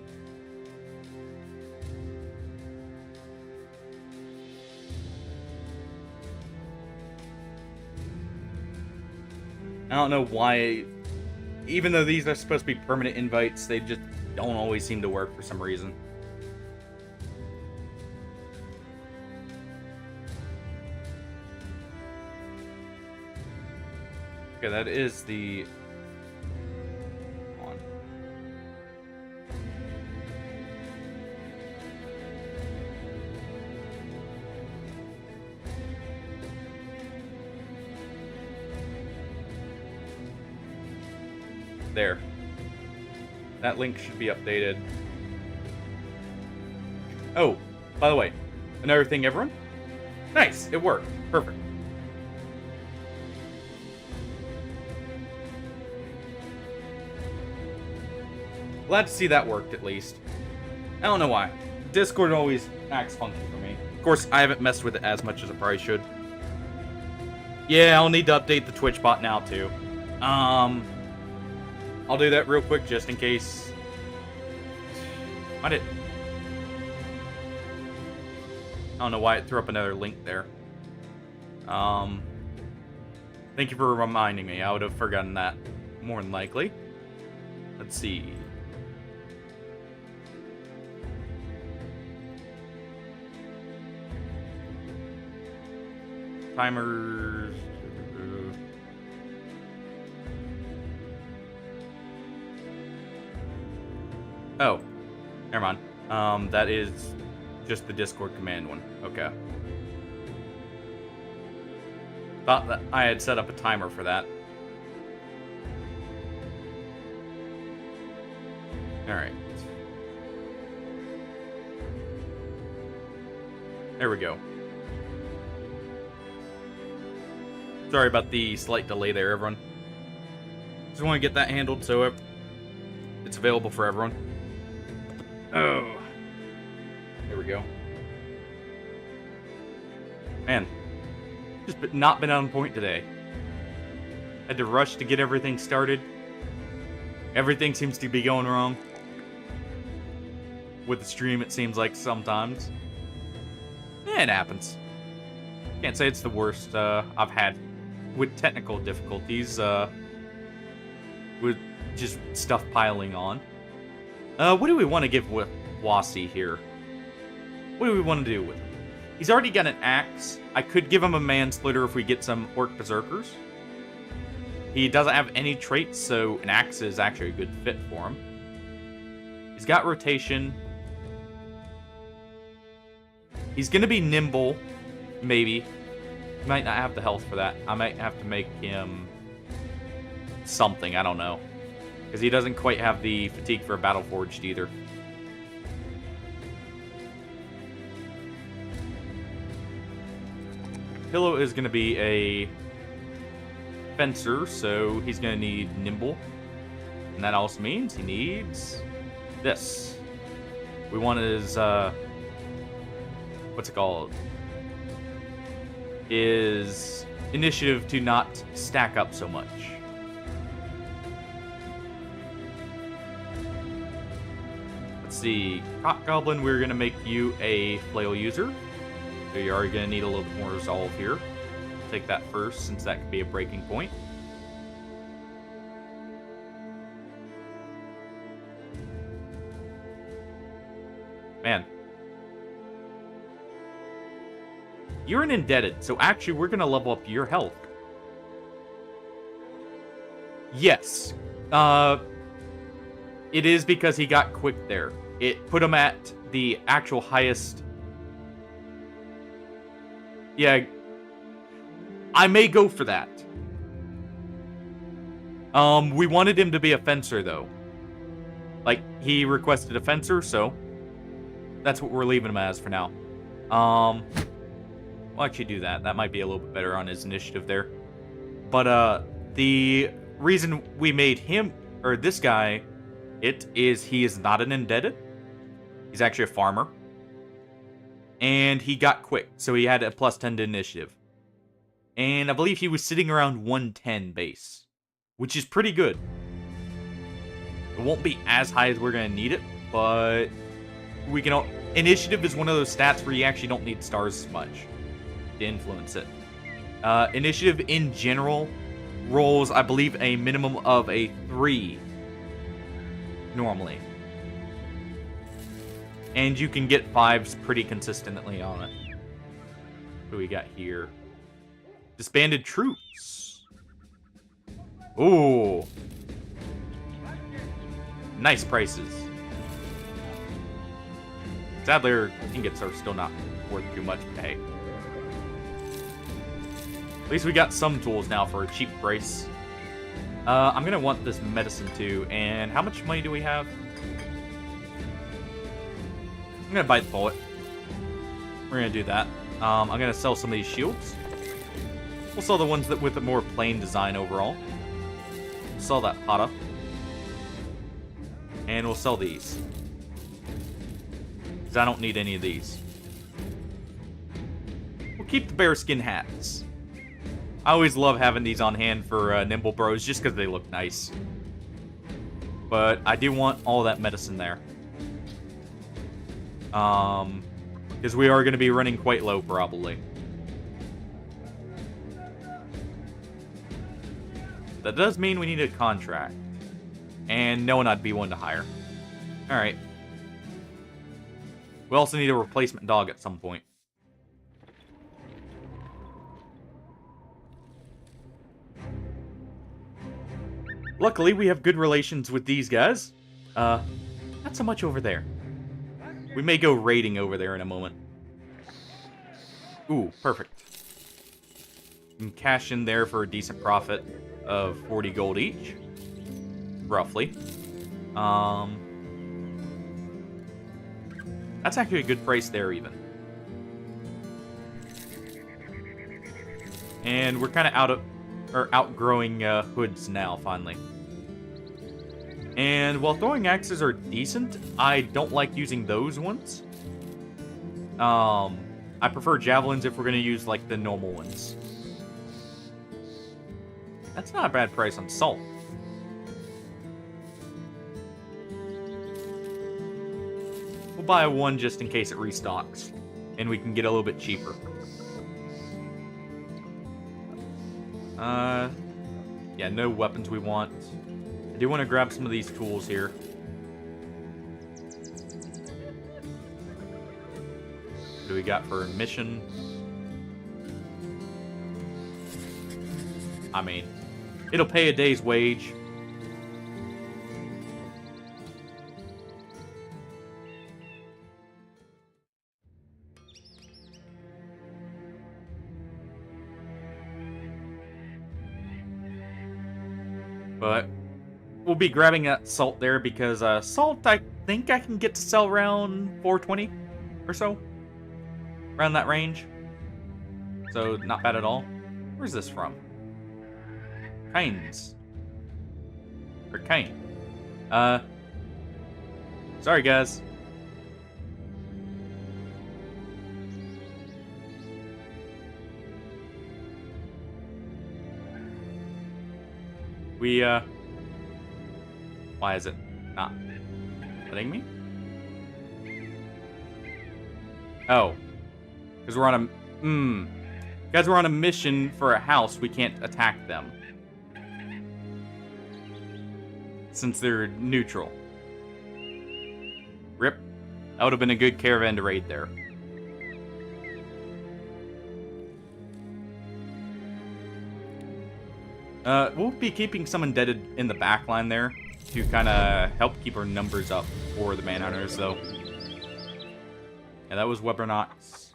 I don't know why, even though these are supposed to be permanent invites, they just don't always seem to work for some reason. Okay, that is the... Come on. There. That link should be updated. Oh, by the way, another thing, everyone. Nice, it worked. Perfect. Glad to see that worked, at least. I don't know why. Discord always acts funky for me. Of course, I haven't messed with it as much as I probably should. Yeah, I'll need to update the Twitch bot now, too. I'll do that real quick, just in case. I don't know why it threw up another link there. Thank you for reminding me. I would have forgotten that, more than likely. Let's see. Timers. Oh, never mind. That is just the Discord command one. Okay. Thought that I had set up a timer for that. Alright. There we go. Sorry about the slight delay there, everyone. Just want to get that handled so it's available for everyone. Oh. There we go. Man. Just not been on point today. Had to rush to get everything started. Everything seems to be going wrong. With the stream, it seems like sometimes. It happens. Can't say it's the worst I've had with technical difficulties. With just stuff piling on. What do we want to give with Wasi here? What do we want to do with him? He's already got an axe. I could give him a mansplitter if we get some orc berserkers. He doesn't have any traits, so an axe is actually a good fit for him. He's got rotation. He's going to be nimble, maybe. He might not have the health for that. I might have to make him something, I don't know. Because he doesn't quite have the fatigue for a battle forged either. Pillow is going to be a fencer, so he's going to need nimble. And that also means he needs this. We want his, what's it called? His initiative to not stack up so much. Let's see. Cock Goblin, we're going to make you a flail user. So you're already going to need a little bit more resolve here. Take that first, since that could be a breaking point. Man. You're an indebted, so actually we're going to level up your health. Yes. It is because he got quick there. It put him at the actual highest. Yeah. I may go for that. We wanted him to be a fencer, though. Like, he requested a fencer, so that's what we're leaving him as for now. We'll actually do that. That might be a little bit better on his initiative there. But, the reason we made him, or this guy, he is not an indebted. He's actually a farmer. And he got quick, so he had a plus 10 to initiative. And I believe he was sitting around 110 base, which is pretty good. It won't be as high as we're going to need it, but we can. Initiative is one of those stats where you actually don't need stars as much to influence it. Initiative in general rolls, I believe, a minimum of a 3 normally. And you can get 5s pretty consistently on it. What do we got here? Disbanded troops. Ooh. Nice prices. Sadly, our ingots are still not worth too much pay. At least we got some tools now for a cheap price. I'm going to want this medicine too. And how much money do we have? I'm going to bite the bullet. We're going to do that. I'm going to sell some of these shields. We'll sell the ones that with a more plain design overall. We'll sell that Hata. And we'll sell these. Because I don't need any of these. We'll keep the bearskin hats. I always love having these on hand for Nimble Bros just because they look nice. But I do want all that medicine there. Because we are going to be running quite low probably. That does mean we need a contract. And no one I'd be one to hire. Alright. We also need a replacement dog at some point. Luckily, we have good relations with these guys. Not so much over there. We may go raiding over there in a moment. Ooh, perfect. And cash in there for a decent profit of 40 gold each. Roughly. That's actually a good price there, even. And we're kind of outgrowing hoods now, finally. And while throwing axes are decent, I don't like using those ones. I prefer javelins if we're going to use, like, the normal ones. That's not a bad price on salt. We'll buy one just in case it restocks. And we can get a little bit cheaper. Yeah, no weapons we want. I do want to grab some of these tools here. What do we got for mission? I mean, it'll pay a day's wage. But we'll be grabbing that salt there because salt I think I can get to sell around 420 or so. Around that range. So not bad at all. Where's this from? Canes. Or Cane. Sorry guys. Why is it not letting me? Oh. Because we're on a... Because we're on a mission for a house, we can't attack them. Since they're neutral. Rip. That would have been a good caravan to raid there. We'll be keeping some indebted in the back line there to kind of help keep our numbers up for the Manhunters, though. Yeah, that was Webernox.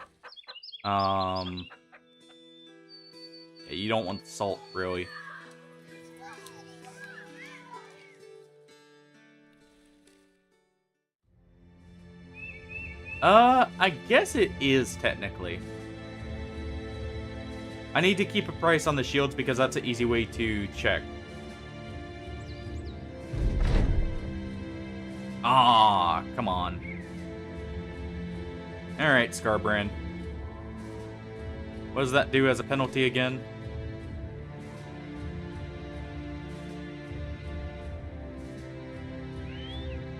Yeah, you don't want the salt, really. I guess it is, technically. I need to keep a price on the shields because that's an easy way to check. Ah, come on. Alright, Scarbrand. What does that do as a penalty again?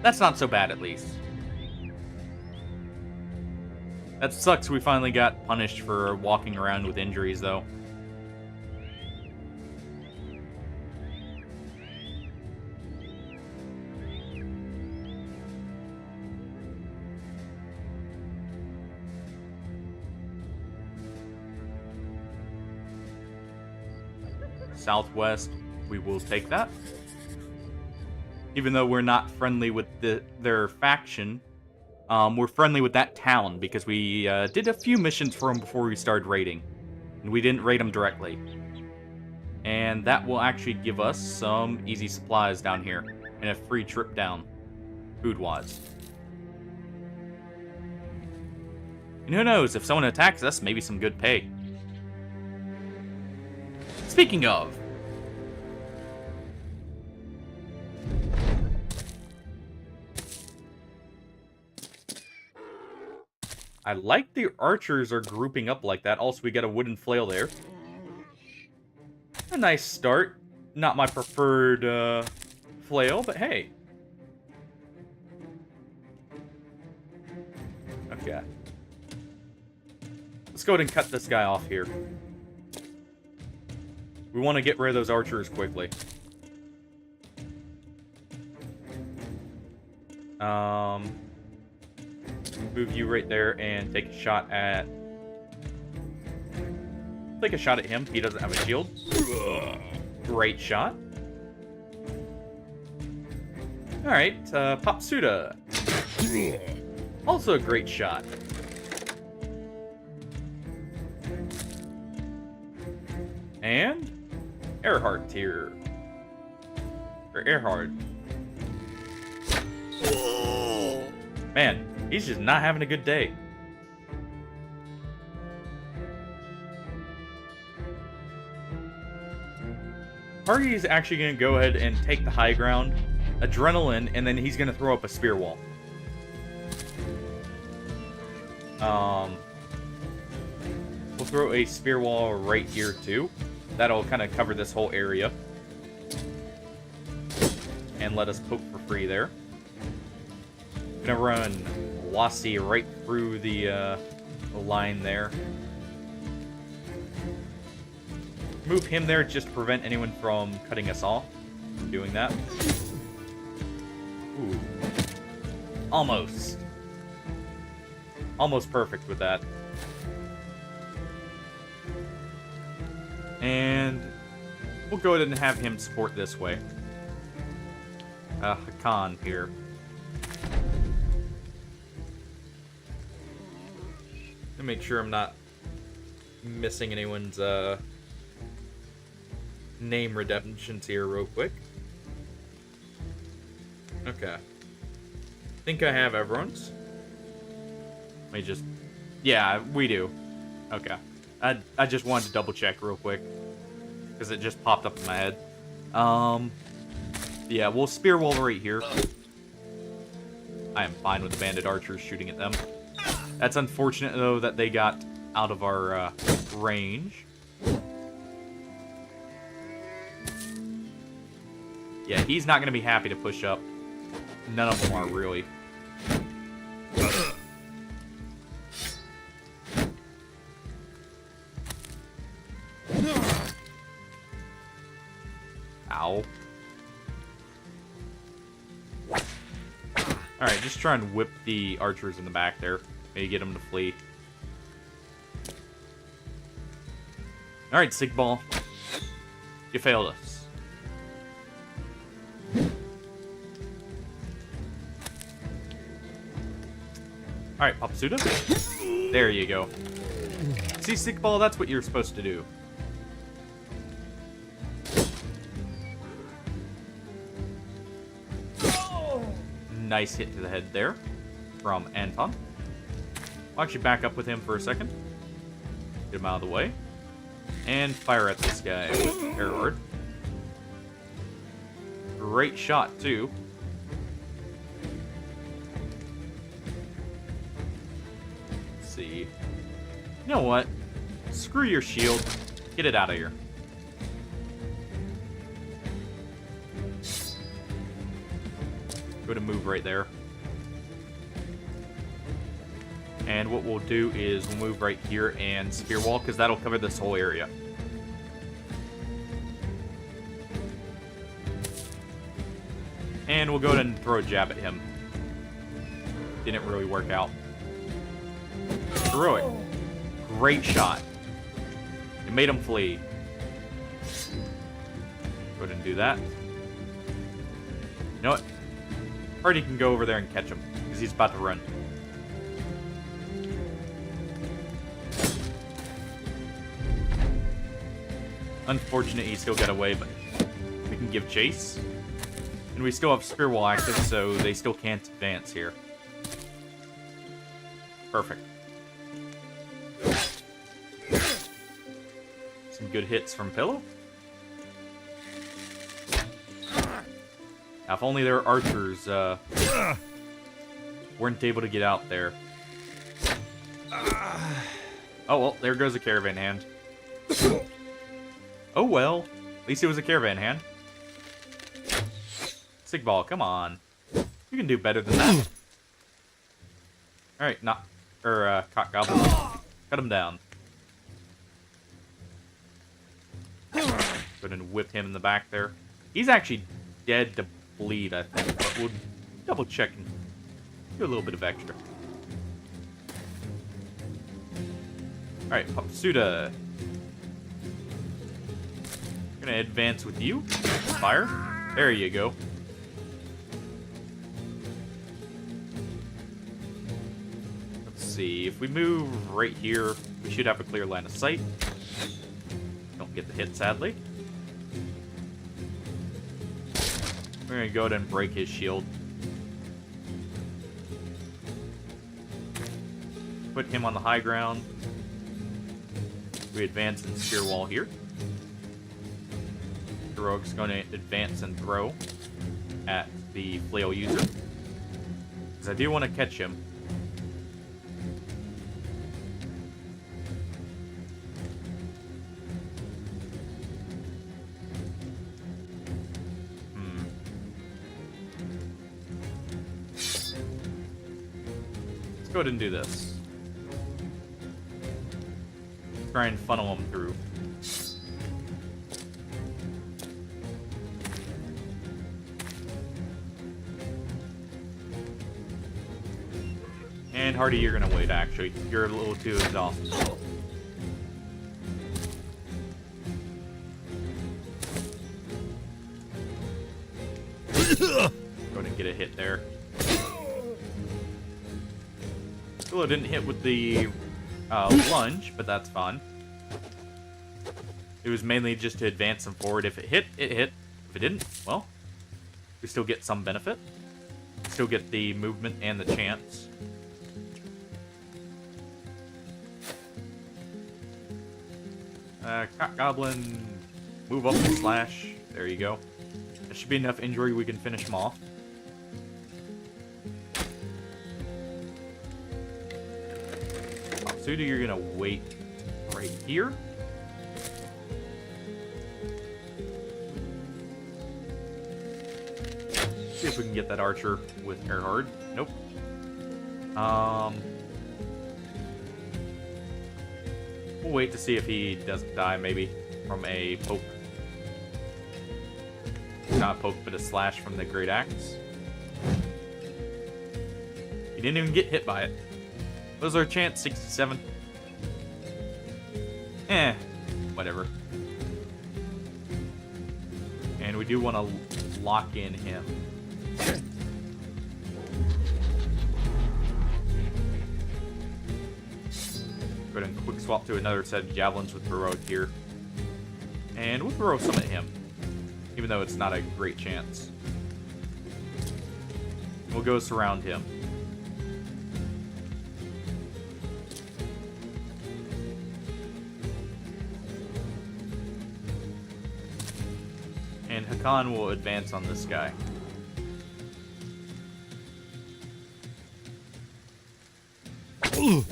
That's not so bad, at least. That sucks we finally got punished for walking around with injuries, though. Southwest, we will take that. Even though we're not friendly with their faction, we're friendly with that town because we did a few missions for them before we started raiding. And we didn't raid them directly. And that will actually give us some easy supplies down here. And a free trip down, food-wise. And who knows, if someone attacks us, maybe some good pay. Speaking of... I like the archers are grouping up like that. Also, we got a wooden flail there. A nice start. Not my preferred flail, but hey. Okay. Let's go ahead and cut this guy off here. We want to get rid of those archers quickly. Move you right there and take a shot at... Take a shot at him. He doesn't have a shield. Great shot. Alright, Popsuda. Also a great shot. And... Earhart here. Or Earhart. Man, he's just not having a good day. Hargy's actually going to go ahead and take the high ground, adrenaline, and then he's going to throw up a spear wall. We'll throw a spear wall right here too. That'll kind of cover this whole area. And let us poke for free there. Gonna run Lassie right through the line there. Move him there just to prevent anyone from cutting us off from doing that. Ooh. Almost. Almost perfect with that. And we'll go ahead and have him support this way. Hakan here. Let me make sure I'm not missing anyone's name redemptions here real quick. Okay. I think I have everyone's. Let me just... Yeah, we do. Okay. I just wanted to double check real quick. Because it just popped up in my head. Yeah, we'll spear wall right here. I am fine with the bandit archers shooting at them. That's unfortunate, though, that they got out of our range. Yeah, he's not going to be happy to push up. None of them are, really. Ow. Alright, just try and whip the archers in the back there. Maybe get them to flee. Alright, Sigball. You failed us. Alright, Papasuda. There you go. See, Sigball, that's what you're supposed to do. Nice hit to the head there from Anton. I'll actually back up with him for a second. Get him out of the way. And fire at this guy with Arrowhead. Great shot, too. Let's see. You know what? Screw your shield. Get it out of here. Go to move right there. And what we'll do is we'll move right here and spear wall, because that'll cover this whole area. And we'll go ahead and throw a jab at him. Didn't really work out. Throw it. Great shot. It made him flee. Go ahead and do that. You know what? Party can go over there and catch him, because he's about to run. Unfortunate he still got away, but we can give chase. And we still have Spear Wall active, so they still can't advance here. Perfect. Some good hits from Pillow. Now, if only their archers weren't able to get out there. Oh, well, there goes a caravan hand. Oh, well. At least it was a caravan hand. Sigball, come on. You can do better than that. Alright, Cock Goblin. Cut him down. Go ahead and whip him in the back there. He's actually dead to bleed, I think. But we'll double check and do a little bit of extra. Alright, Papasuda. Gonna advance with you. Fire. There you go. Let's see. If we move right here, we should have a clear line of sight. Don't get the hit, sadly. We're gonna go ahead and break his shield. Put him on the high ground. We advance and spear wall here. The rogue's going to advance and throw at the flail user, because I do want to catch him. Let's go ahead and do this. Try and funnel him through. And Hardy, you're gonna wait, actually. You're a little too exhausted. Go ahead and get a hit there. Still didn't hit with the lunge, but that's fine. It was mainly just to advance him forward. If it hit, it hit. If it didn't, well, we still get some benefit. Still get the movement and the chance. Cock Goblin, move up and slash. There you go. That should be enough injury we can finish him off. Suda, you're gonna wait right here. See if we can get that archer with Erhard. Nope. We'll wait to see if he doesn't die, maybe, from a poke. Not a poke, but a slash from the Great Axe. He didn't even get hit by it. What was our chance? 67? Whatever. And we do want to lock in him. Go ahead and quick swap to another set of javelins with Heroic here. And we'll throw some at him, even though it's not a great chance. We'll go surround him. And Hakan will advance on this guy. Let's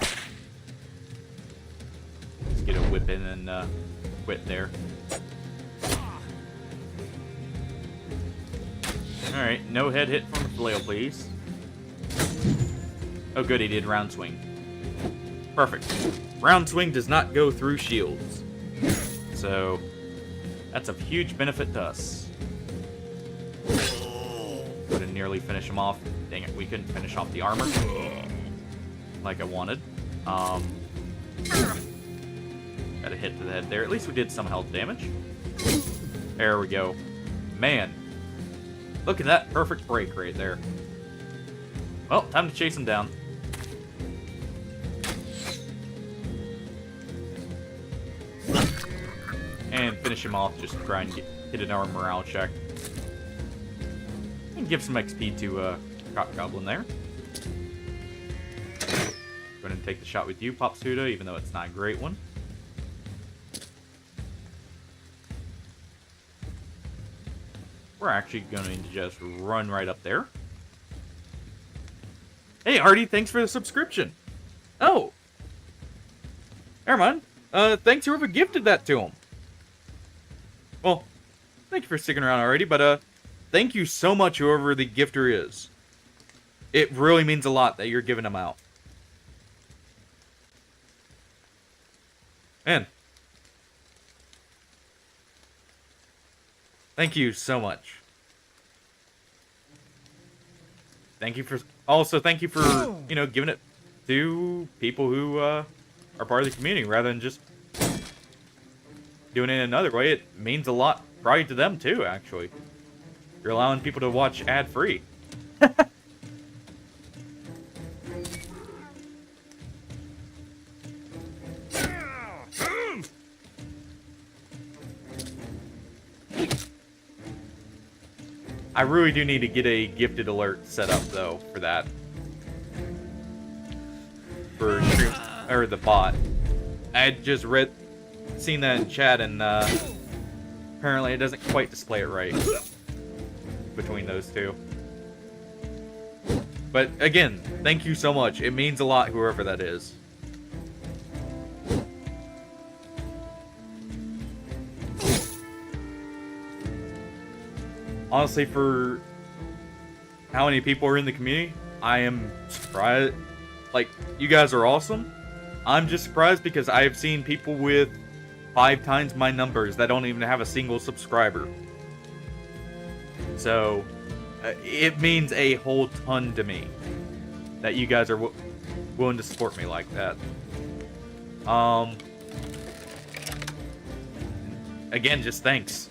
get a whip in and quit there. Alright, no head hit from the flail, please. Oh good, he did round swing. Perfect. Round swing does not go through shields. So, that's a huge benefit to us. Would have nearly finish him off. Dang it, we couldn't finish off the armor like I wanted. Got a hit to the head there. At least we did some health damage. There we go. Man. Look at that perfect break right there. Well, time to chase him down. And finish him off, just try and hit an arm morale check. And give some XP to Cock Goblin there. Go ahead and take the shot with you, Pop Suda, even though it's not a great one. We're actually going to just run right up there. Hey, Artie, thanks for the subscription. Oh. Never mind. Thanks whoever gifted that to him. Well, thank you for sticking around already, but thank you so much whoever the gifter is. It really means a lot that you're giving them out. Man. Thank you so much. Thank you for thank you for, you know, giving it to people who are part of the community rather than just doing it another way. It means a lot probably to them too, actually. You're allowing people to watch ad-free. I really do need to get a gifted alert set up though for that. For stream, or the bot. I had just seen that in chat and apparently it doesn't quite display it right between those two. But again, thank you so much. It means a lot, whoever that is. Honestly, for how many people are in the community, I am surprised. Like, you guys are awesome. I'm just surprised because I have seen people with 5 times my numbers that don't even have a single subscriber. So, it means a whole ton to me that you guys are willing to support me like that. Again, just thanks.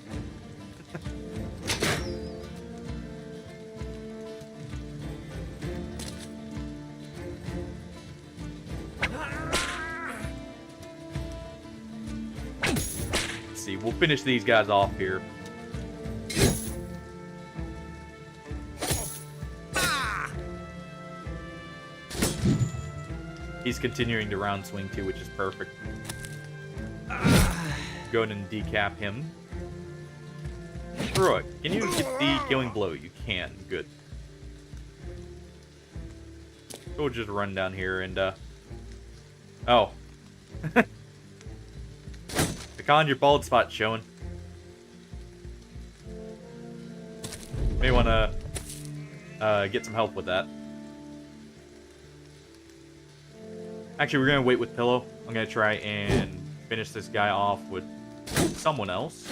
see. We'll finish these guys off here. He's continuing to round swing too, which is perfect. Go ahead and decap him. Roy, can you get the killing blow? You can. Good. So we'll just run down here and, oh. Pecan, your bald spot's showing. May want to get some help with that. Actually, we're going to wait with Pillow. I'm going to try and finish this guy off with someone else.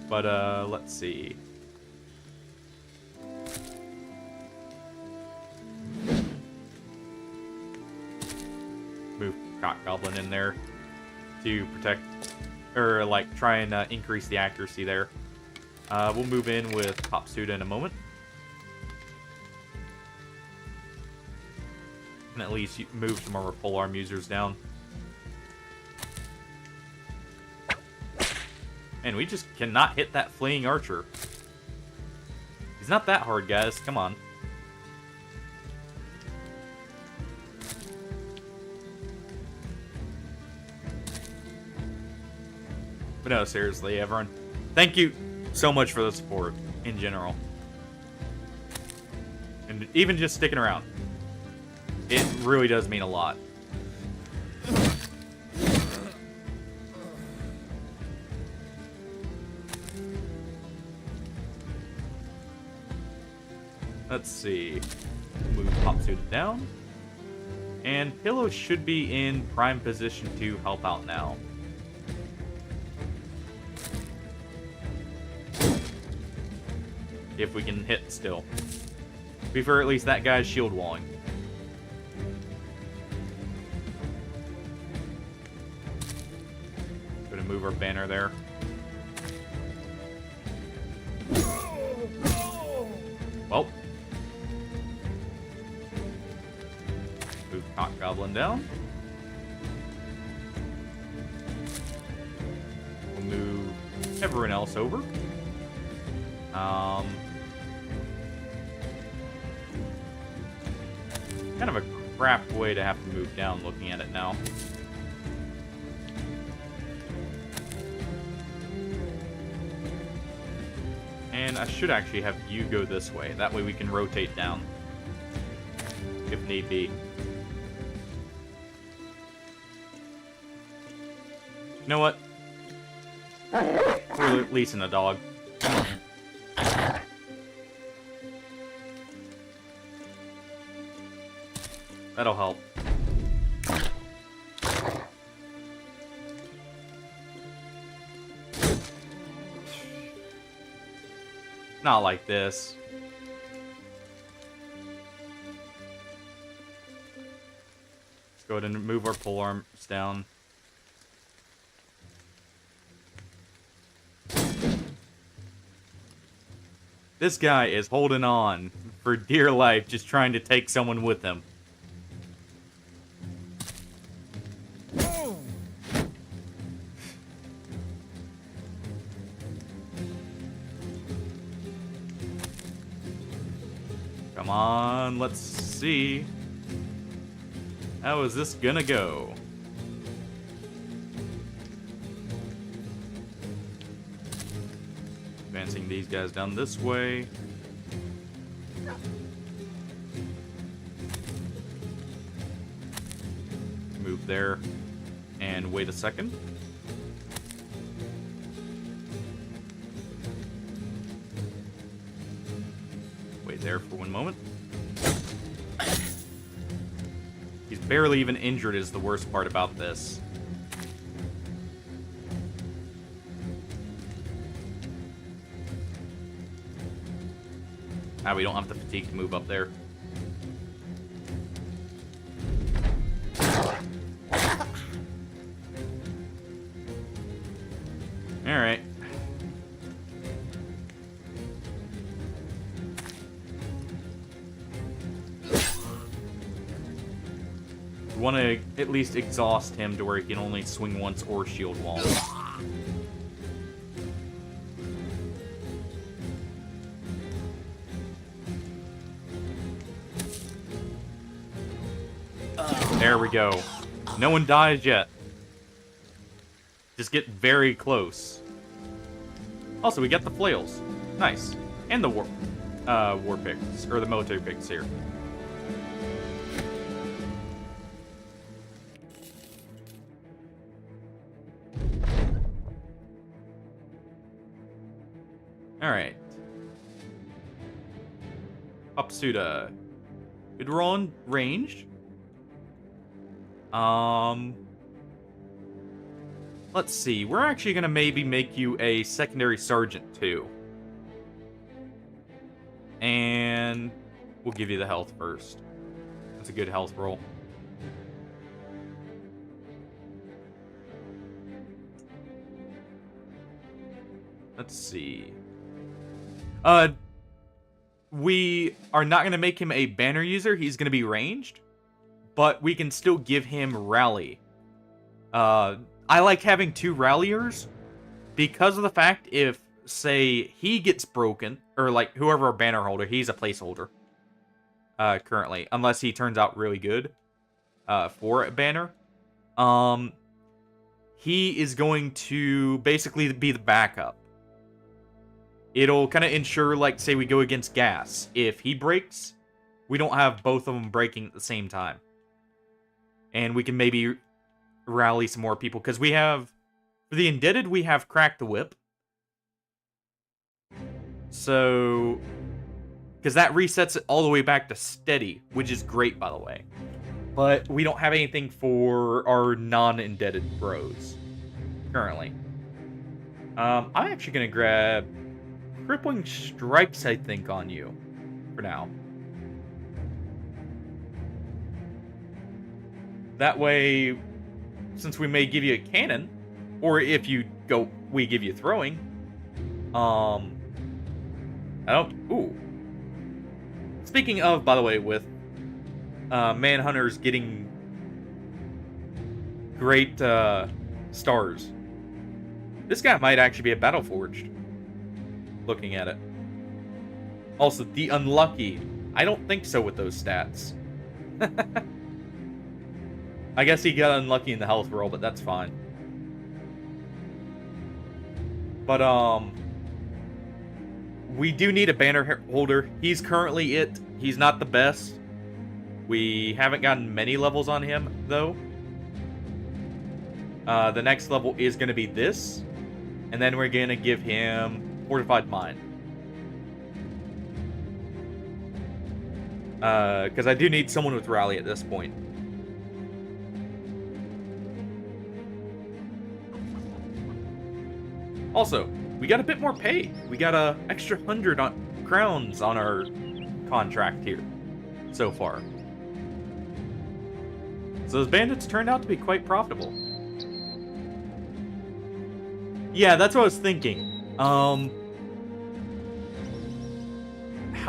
But, let's see. Move Cock Goblin in there to protect, or like try and increase the accuracy there. We'll move in with Pop Suda in a moment. And at least move some of our polearm users down. And we just cannot hit that fleeing archer. He's not that hard, guys. Come on. But no, seriously, everyone. Thank you so much for the support in general. And even just sticking around. It really does mean a lot. Let's see. Move Pop Suit down. And Pillow should be in prime position to help out now. If we can hit still. Before at least that guy's shield walling. Gonna move our banner there. Well. Move Cock Goblin down. We'll move everyone else over. Kind of a crap way to have to move down looking at it now. And I should actually have you go this way. That way we can rotate down. If need be. You know what? We're leasing a dog. That'll help. Not like this. Let's go ahead and move our polearms down. This guy is holding on for dear life, just trying to take someone with him. Come on, let's see. How is this gonna go? Advancing these guys down this way. Move there. And wait a second. Wait there for one moment. He's barely even injured is the worst part about this. Ah, we don't have the fatigue to move up there. Alright. want to at least exhaust him to where he can only swing once or shield wall. There we go. No one dies yet. Just get very close. Also, we got the flails. Nice. And the war picks, or the military picks here. Alright. Upsuda. Good roll in range. Let's see. We're actually gonna maybe make you a secondary sergeant too. And we'll give you the health first. That's a good health roll. Let's see. We are not gonna make him a banner user. He's gonna be ranged. But we can still give him rally. I like having 2 ralliers because of the fact if, say, he gets broken, or like whoever our banner holder, he's a placeholder currently, unless he turns out really good for a banner. He is going to basically be the backup. It'll kind of ensure, like, say we go against gas. If he breaks, we don't have both of them breaking at the same time. And we can maybe rally some more people. Because we have, for the Indebted, we have Crack the Whip. So, because that resets it all the way back to steady, which is great, by the way. But we don't have anything for our non-indebted bros, currently. I'm actually going to grab Crippling Strikes, I think, on you, for now. That way, since we may give you a cannon, or if you go, we give you throwing. Ooh. Speaking of, by the way, with Manhunters getting great stars, this guy might actually be a Battleforged. Looking at it. Also, the Unlucky. I don't think so with those stats. I guess he got unlucky in the health roll, but that's fine. But, we do need a banner holder. He's currently it. He's not the best. We haven't gotten many levels on him, though. The next level is going to be this. And then we're going to give him Fortified Mind. Because I do need someone with Rally at this point. Also, we got a bit more pay. We got a extra 100 crowns on our contract here so far. So those bandits turned out to be quite profitable. Yeah, that's what I was thinking. How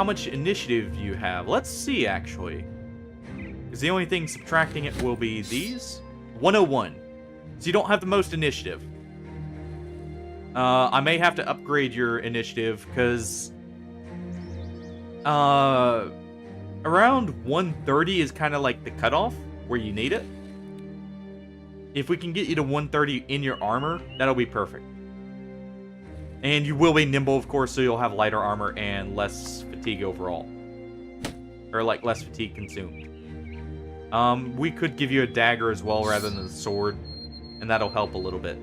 much initiative do you have? Let's see, actually. Because the only thing subtracting it will be these. 101. So you don't have the most initiative. I may have to upgrade your initiative, because around 130 is kind of like the cutoff where you need it. If we can get you to 130 in your armor, that'll be perfect. And you will be nimble, of course, so you'll have lighter armor and less fatigue overall. Or, like, less fatigue consumed. We could give you a dagger as well rather than a sword, and that'll help a little bit.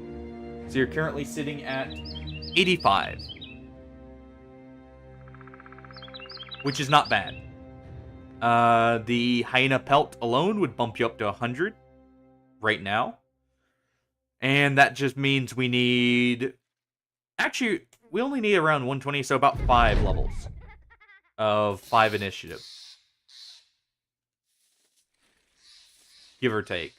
So you're currently sitting at 85. Which is not bad. The Hyena Pelt alone would bump you up to 100 right now. And that just means we need... Actually, we only need around 120, so about 5 levels of 5 initiative. Give or take.